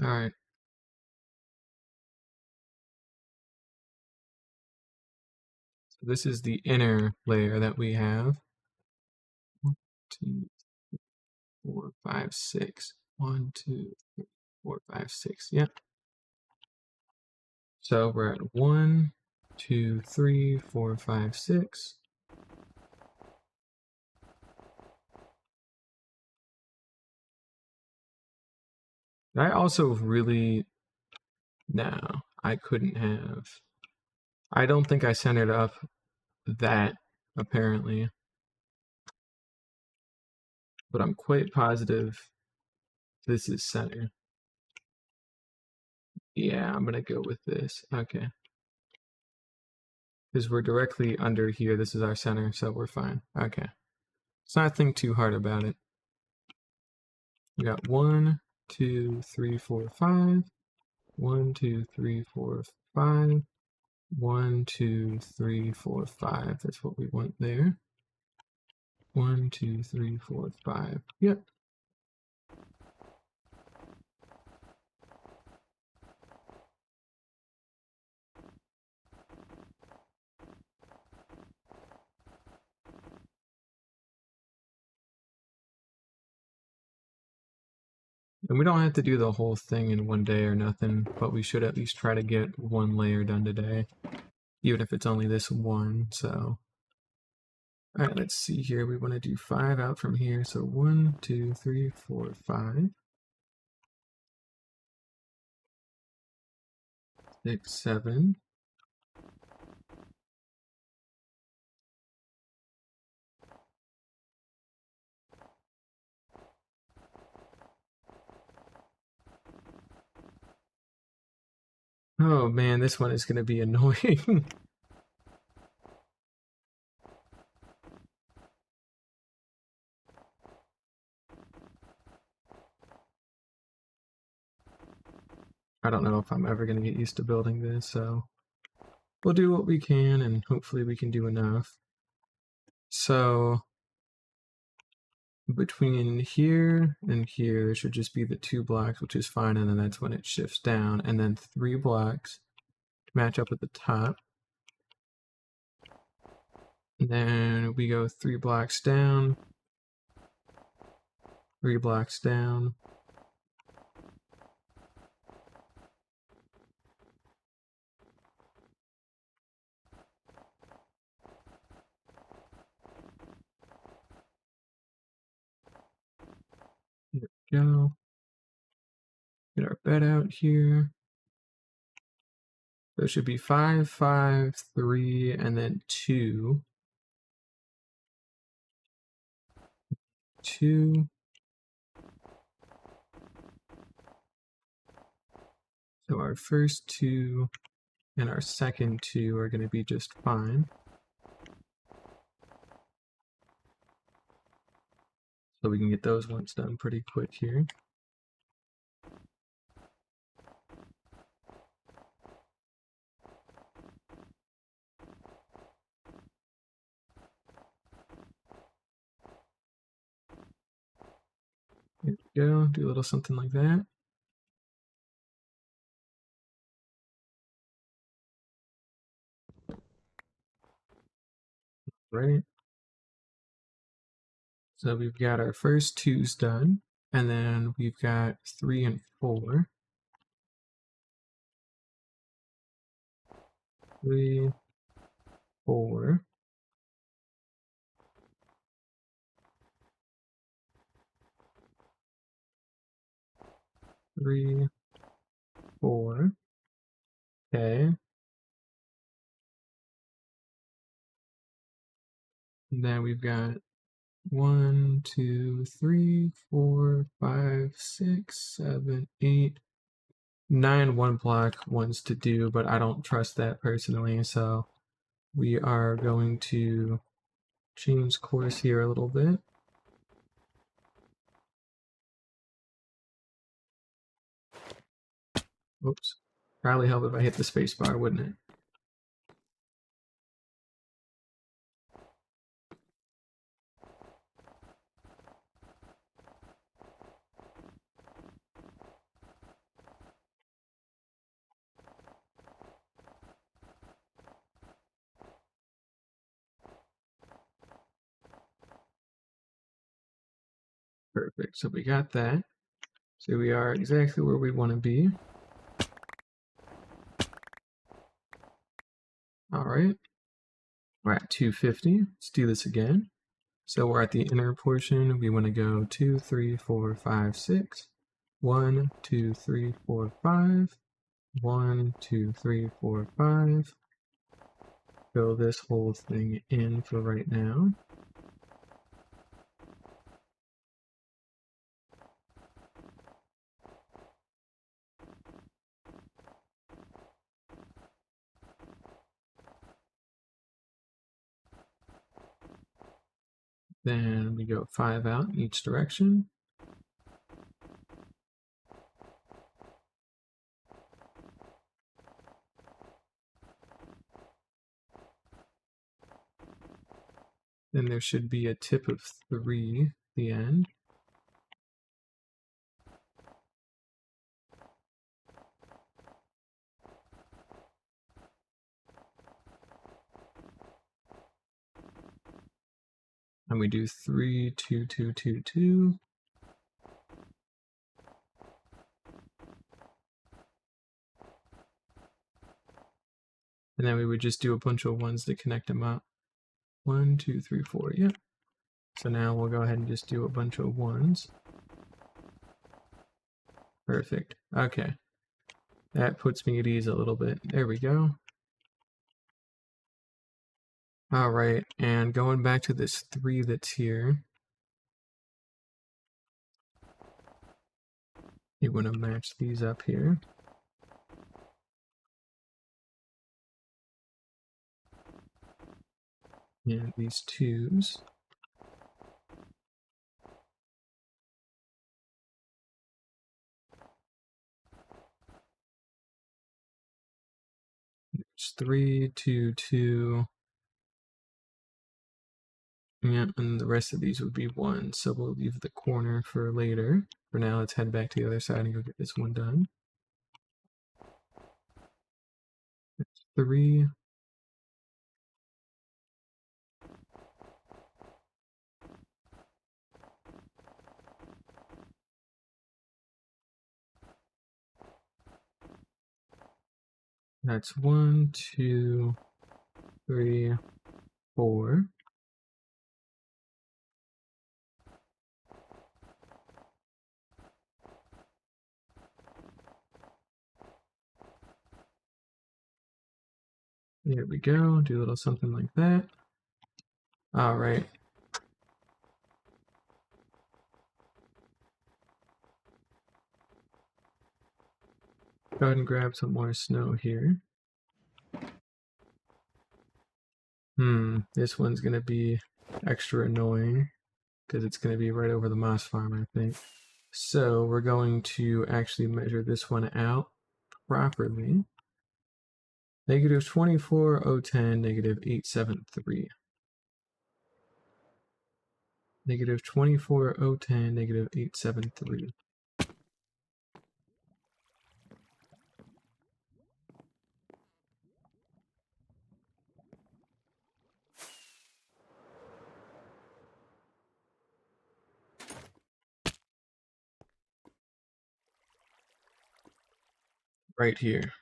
All right. So this is the inner layer that we have. 1, 2, 4, 5, 6. 1, 2, 3, 4, 5, 6. Yep. So we're at 1, 2, 3, 4, 5, 6. I also really... No, I couldn't have. I don't think I centered up that, apparently. But I'm quite positive this is center. Yeah, I'm gonna go with this. Okay. Because we're directly under here. This is our center, so we're fine. Okay. Let's not think too hard about it. We got 1, 2, 3, 4, 5. 1, 2, 3, 4, 5. 1, 2, 3, 4, 5. That's what we want there. 1, 2, 3, 4, 5. Yep. And we don't have to do the whole thing in one day or nothing, but we should at least try to get one layer done today, even if it's only this one, so. All right, let's see here. We want to do 5 out from here, so 1, 2, 3, 4, 5. 6, 7. Oh man, this one is going to be annoying. I don't know if I'm ever going to get used to building this, so we'll do what we can and hopefully we can do enough. So between here and here should just be the 2 blocks, which is fine, and then that's when it shifts down, and then 3 blocks to match up at the top. And then we go 3 blocks down, 3 blocks down. go. Get our bed out here. There should be 5, 5, 3, and then 2. 2. So our first 2 and our second 2 are going to be just fine. So we can get those ones done pretty quick here. There we go. Do a little something like that. Right. So we've got our first 2s done, and then we've got 3 and 4. 3, 4. 3, 4. Okay. And then we've got 1, 2, 3, 4, 5, 6, 7, 8, 9 one block ones to do, but I don't trust that personally, so we are going to change course here a little bit. Oops. Probably help if I hit the space bar, wouldn't it? Perfect. So we got that. So we are exactly where we want to be. All right. We're at 250. Let's do this again. So we're at the inner portion. We want to go 2, 3, 4, 5, 6. 1, 2, 3, 4, 5. 1, 2, 3, 4, 5. Fill this whole thing in for right now. Then we go 5 out in each direction. Then there should be a tip of 3 at the end. And we do 3, 2, 2, 2, 2. And then we would just do a bunch of ones to connect them up. 1, 2, 3, 4. Yep. So now we'll go ahead and just do a bunch of ones. Perfect. Okay. That puts me at ease a little bit. There we go. All right, and going back to this 3 that's here, you want to match these up here. And these 2s. There's 3, 2, 2. Yeah, and the rest of these would be 1, so we'll leave the corner for later. For now, let's head back to the other side and go get this one done. That's 3. That's 1, 2, 3, 4. There we go. Do a little something like that. All right. Go ahead and grab some more snow here. This one's gonna be extra annoying because it's gonna be right over the moss farm, I think. So we're going to actually measure this one out properly. Negative 24,010, negative 873. Negative 24,010, negative 873. Right here.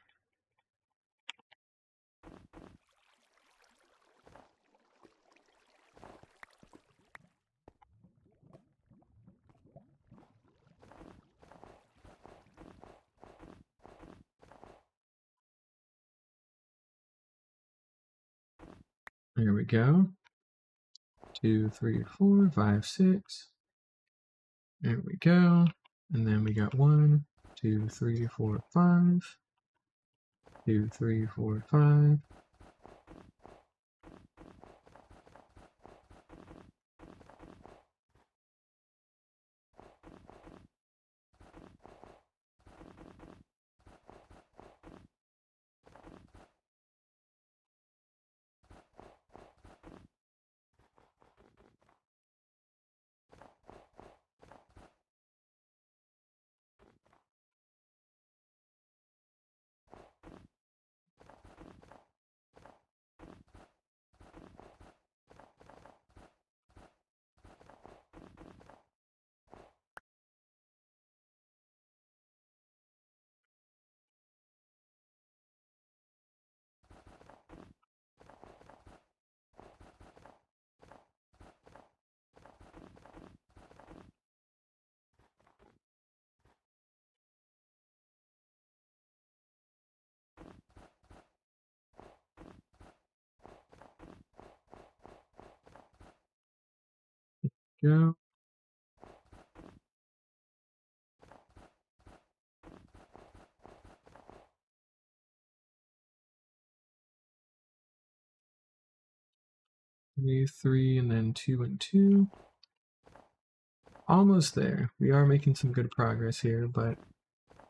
There we go. 2, 3, 4, 5, 6. There we go. And then we got 1, 2, 3, 4, 5. 2, 3, 4, 5. Go. Three, 3, and then 2 and 2. Almost there. We are making some good progress here, but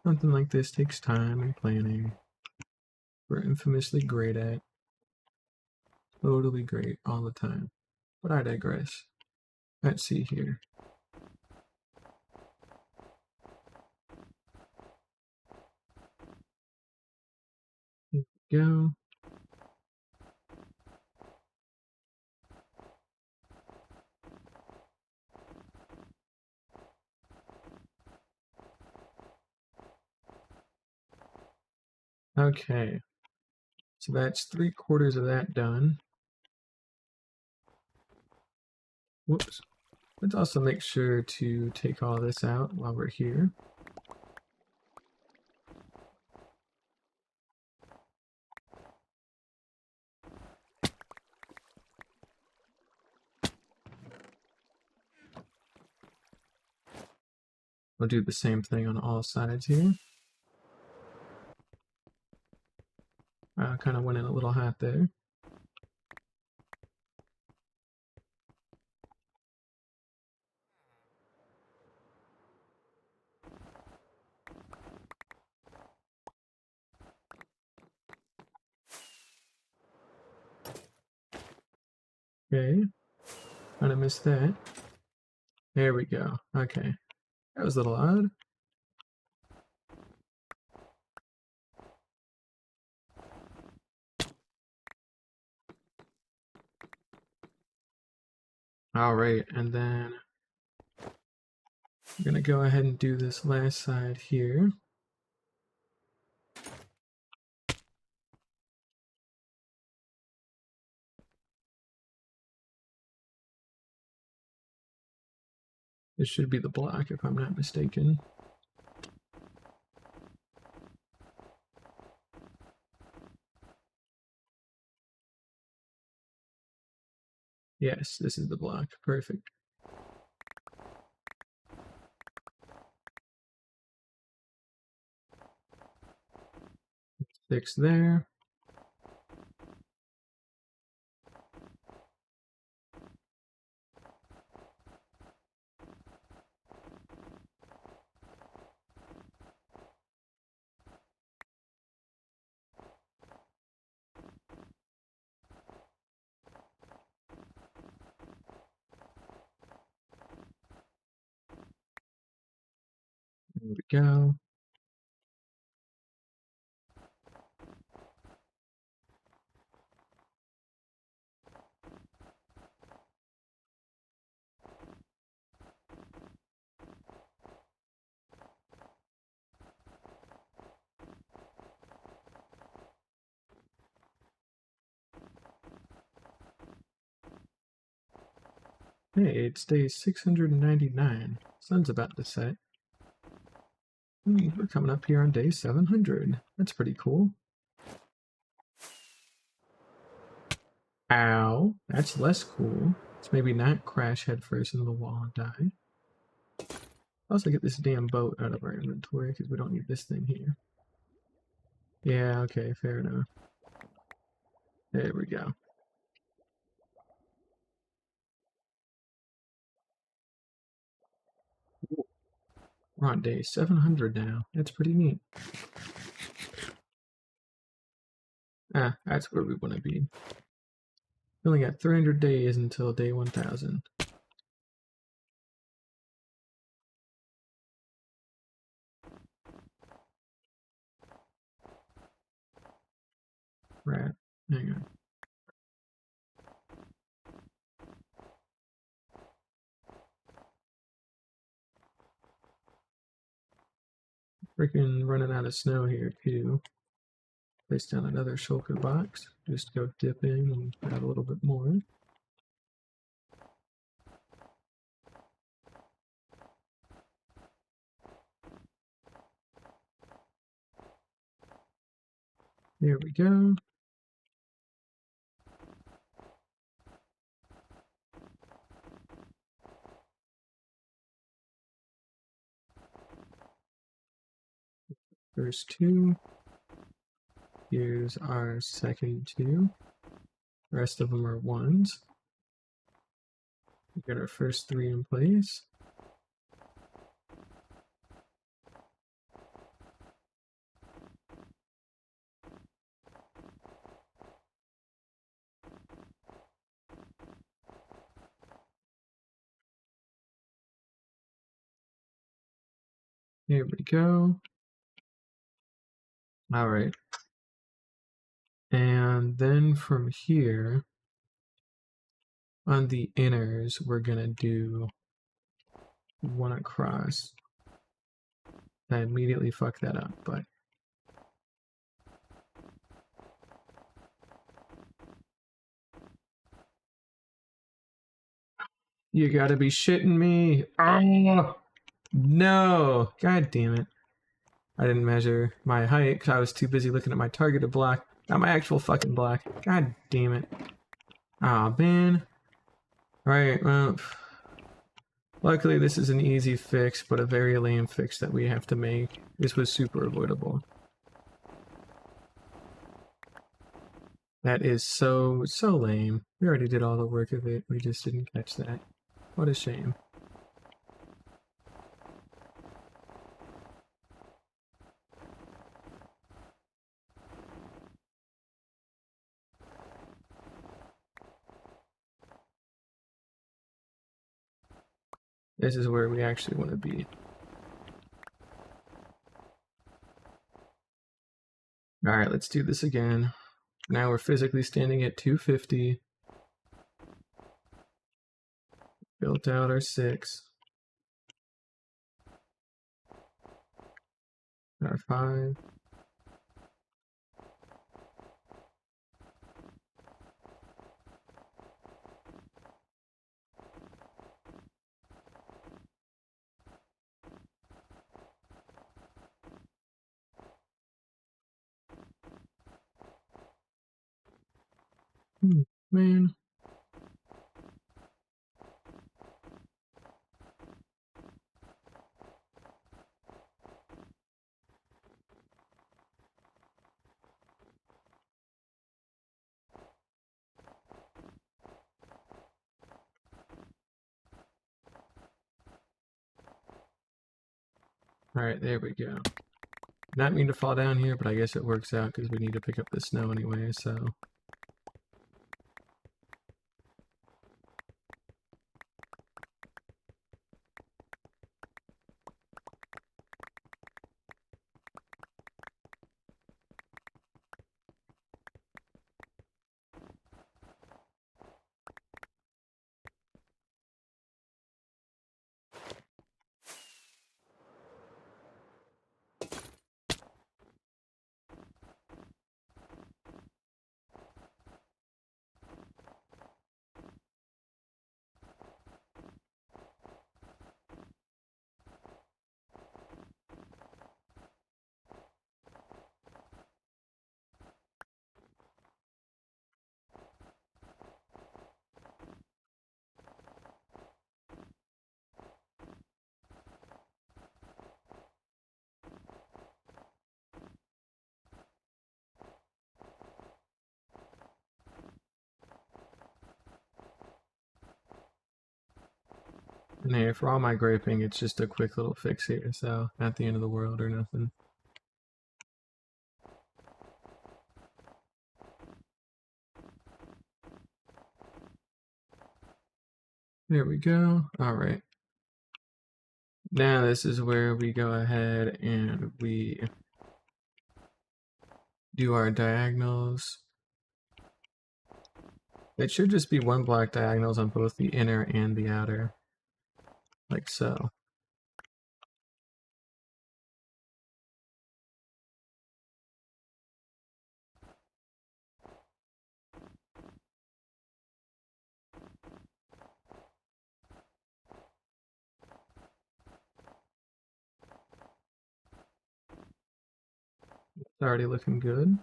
something like this takes time and planning. We're infamously great at. Totally great all the time. But I digress. Let's see here. Here we go. Okay. So that's 3/4 of that done. Whoops. Let's also make sure to take all this out while we're here. We'll do the same thing on all sides here. Kind of went in a little hot there. Okay. Kind of missed that. There we go. Okay. That was a little odd. All right, and then I'm gonna go ahead and do this last side here. This should be the block if I'm not mistaken. Yes, this is the block. Perfect. 6 there. There we go. Hey, it's day 699. Sun's about to set. We're coming up here on day 700. That's pretty cool. Ow, that's less cool. Let's maybe not crash headfirst into the wall and die. Also get this damn boat out of our inventory because we don't need this thing here. Yeah, okay, fair enough. There we go. We're on day 700 now. That's pretty neat. Ah, that's where we want to be. We only got 300 days until day 1000. Rat. Hang on. Freaking running out of snow here, too. Place down another shulker box. Just go dip in and grab a little bit more. There we go. First two. Here's our second two. The rest of them are ones. We got our first three in place. There we go. All right. And then from here, on the inners, we're going to do one across. I immediately fucked that up, but you gotta be shitting me. Oh, no. God damn it. I didn't measure my height because I was too busy looking at my targeted block, not my actual fucking block. God damn it. Aw, man. Alright, well, luckily this is an easy fix, but a very lame fix that we have to make. This was super avoidable. That is so lame. We already did all the work of it, we just didn't catch that. What a shame. This is where we actually want to be. Alright, let's do this again. Now we're physically standing at 250. Built out our 6. Our 5. Man. Alright, there we go. Not mean to fall down here, but I guess it works out because we need to pick up the snow anyway, so... And hey, for all my griping, it's just a quick little fix here, so not the end of the world or nothing. There we go. Alright. Now this is where we go ahead and we do our diagonals. It should just be one block diagonals on both the inner and the outer, like so. It's already looking good.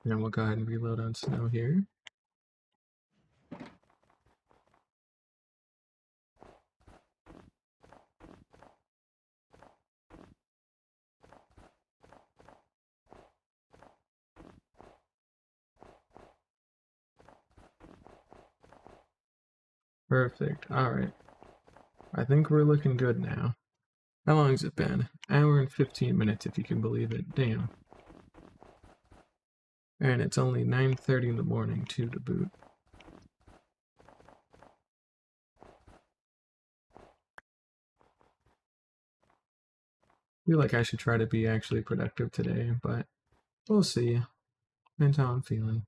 And we'll go ahead and reload on snow here. Perfect. Alright. I think we're looking good now. How long has it been? Hour and 15 minutes, if you can believe it. Damn. And it's only 9:30 in the morning, too, to boot. I feel like I should try to be actually productive today, but we'll see. Depends how I'm feeling.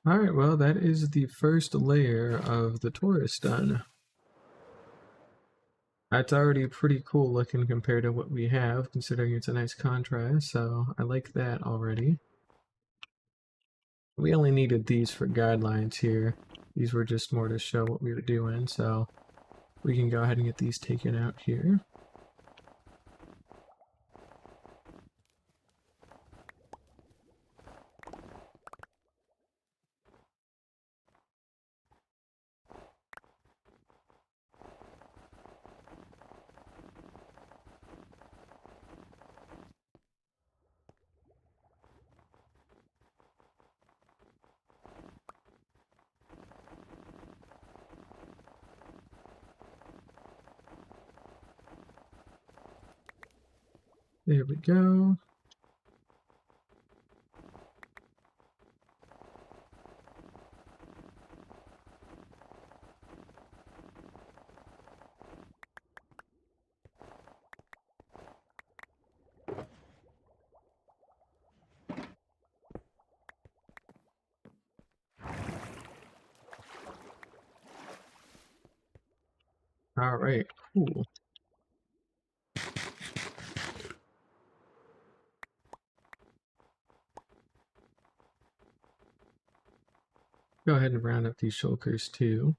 Alright, well, that is the first layer of the Taurus done. That's already pretty cool looking compared to what we have, considering it's a nice contrast, so I like that already. We only needed these for guidelines here. These were just more to show what we were doing, so we can go ahead and get these taken out here. There we go. All right, cool. Go ahead and round up these shulkers too.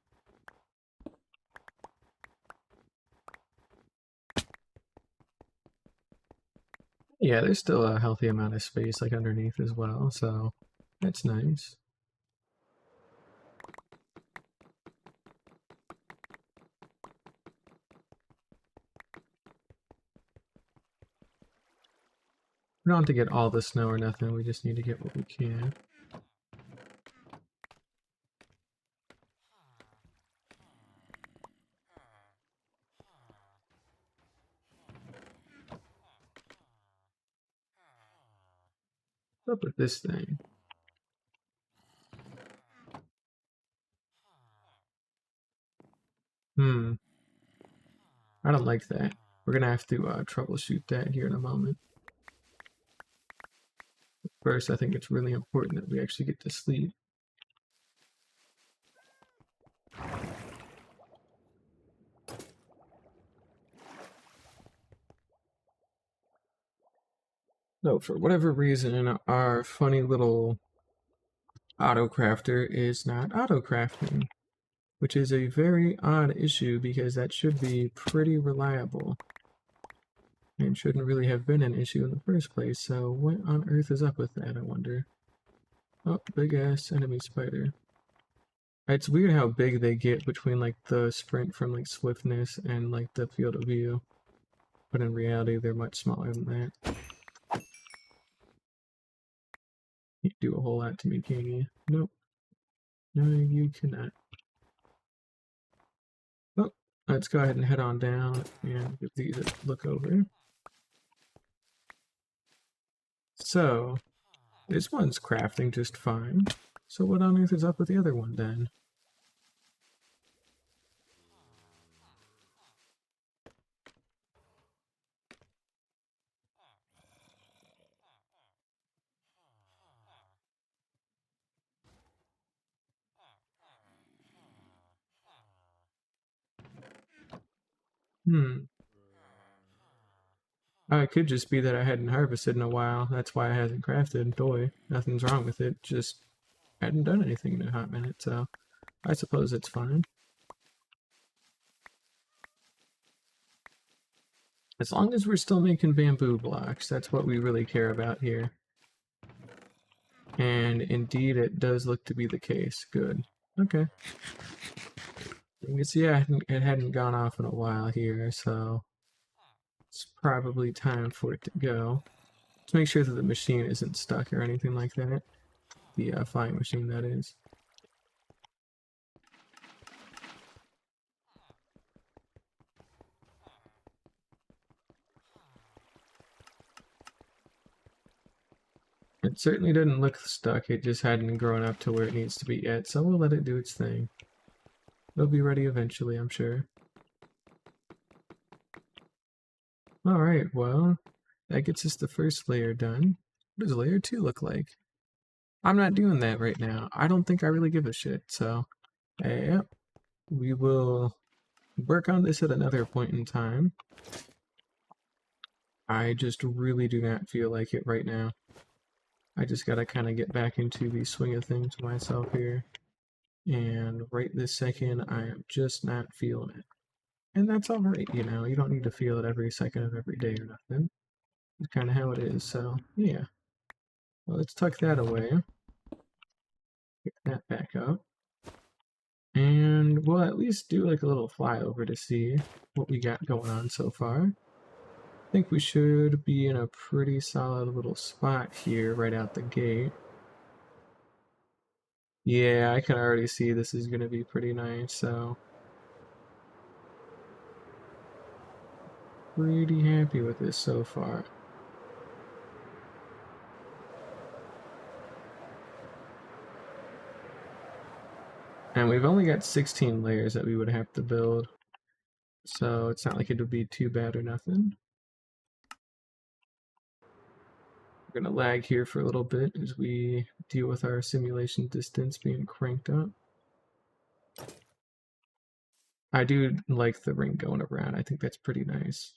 Yeah, there's still a healthy amount of space like underneath as well, so that's nice. We don't have to get all the snow or nothing, we just need to get what we can. What's up with this thing? I don't like that. We're gonna have to troubleshoot that here in a moment. First, I think it's really important that we actually get to sleep. So, for whatever reason, our funny little auto-crafter is not auto-crafting, which is a very odd issue because that should be pretty reliable and shouldn't really have been an issue in the first place. So what on earth is up with that, I wonder? Oh, big ass enemy spider. It's weird how big they get between like the sprint from like swiftness and like the field of view, but in reality they're much smaller than that. You do a whole lot to me, can you? Nope. No, you cannot. Oh, let's go ahead and head on down and give these a look over. So, this one's crafting just fine. So what on earth is up with the other one then? Oh, it could just be that I hadn't harvested in a while. That's why I hasn't crafted. Toy. Nothing's wrong with it. Just hadn't done anything in a hot minute, so I suppose it's fine. As long as we're still making bamboo blocks, that's what we really care about here. And indeed, it does look to be the case. Good. Okay. You can see it hadn't gone off in a while here, so it's probably time for it to go. Let's make sure that the machine isn't stuck or anything like that. The flying machine, that is. It certainly didn't look stuck, it just hadn't grown up to where it needs to be yet, so we'll let it do its thing. It'll be ready eventually, I'm sure. Alright, well, that gets us the first layer done. What does layer 2 look like? I'm not doing that right now. I don't think I really give a shit, so yep. We will work on this at another point in time. I just really do not feel like it right now. I just gotta kind of get back into the swing of things myself here. and right this second I am just not feeling it. And that's all right, you know, you don't need to feel it every second of every day or nothing. It's kind of how it is, so yeah. Well, let's tuck that away. Pick that back up. And we'll at least do like a little flyover to see what we got going on so far. I think we should be in a pretty solid little spot here right out the gate. Yeah, I can already see this is going to be pretty nice, so pretty happy with this so far. And we've only got 16 layers that we would have to build, so it's not like it would be too bad or nothing. We're going to lag here for a little bit as we deal with our simulation distance being cranked up. I do like the ring going around. I think that's pretty nice.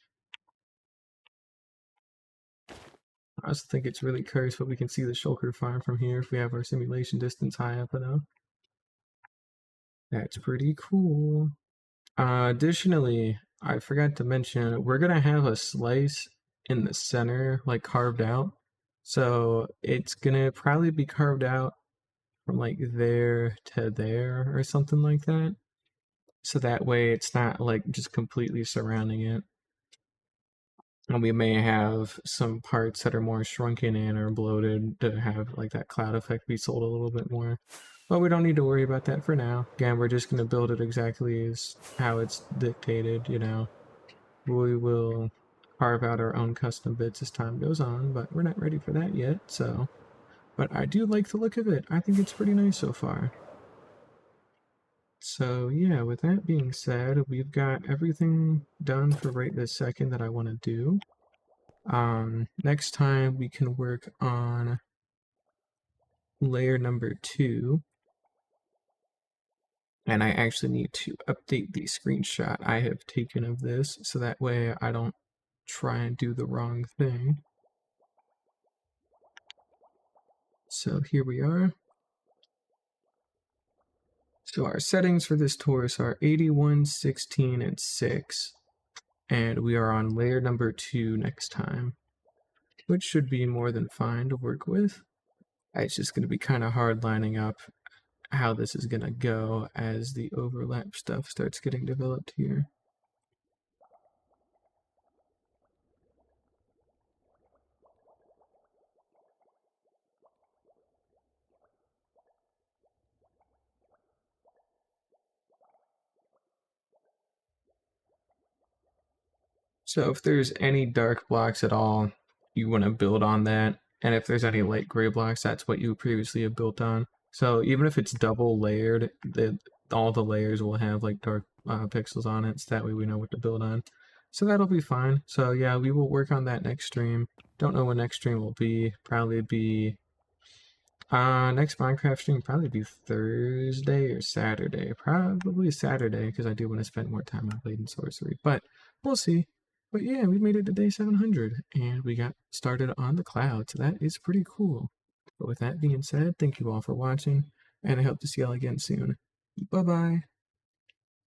I also think it's really cursed, but we can see the shulker farm from here if we have our simulation distance high up enough. That's pretty cool. Additionally, I forgot to mention, we're going to have a slice in the center, like carved out. So it's going to probably be carved out from like there to there or something like that. So that way it's not like just completely surrounding it. And we may have some parts that are more shrunken in or bloated to have like that cloud effect be sold a little bit more. But we don't need to worry about that for now. Again, we're just going to build it exactly as how it's dictated, you know. We will carve out our own custom bits as time goes on, but we're not ready for that yet, so. But I do like the look of it. I think it's pretty nice so far. So yeah, with that being said, we've got everything done for right this second that I want to do. Next time we can work on layer number 2. And I actually need to update the screenshot I have taken of this so that way I don't try and do the wrong thing. So here we are. So our settings for this torus are 81, 16, and 6. And we are on layer number 2 next time, which should be more than fine to work with. It's just going to be kind of hard lining up how this is going to go as the overlap stuff starts getting developed here. So if there's any dark blocks at all, you want to build on that. And if there's any light gray blocks, that's what you previously have built on. So even if it's double layered, all the layers will have like dark pixels on it, so that way we know what to build on. So that'll be fine. So yeah, we will work on that next stream. Don't know when next stream will be. Probably be next Minecraft stream probably be Thursday or Saturday. Probably Saturday because I do want to spend more time on Blade and Sorcery. But we'll see. But yeah, we made it to day 700 and we got started on the cloud. So that is pretty cool. But with that being said, thank you all for watching and I hope to see y'all again soon. Bye bye.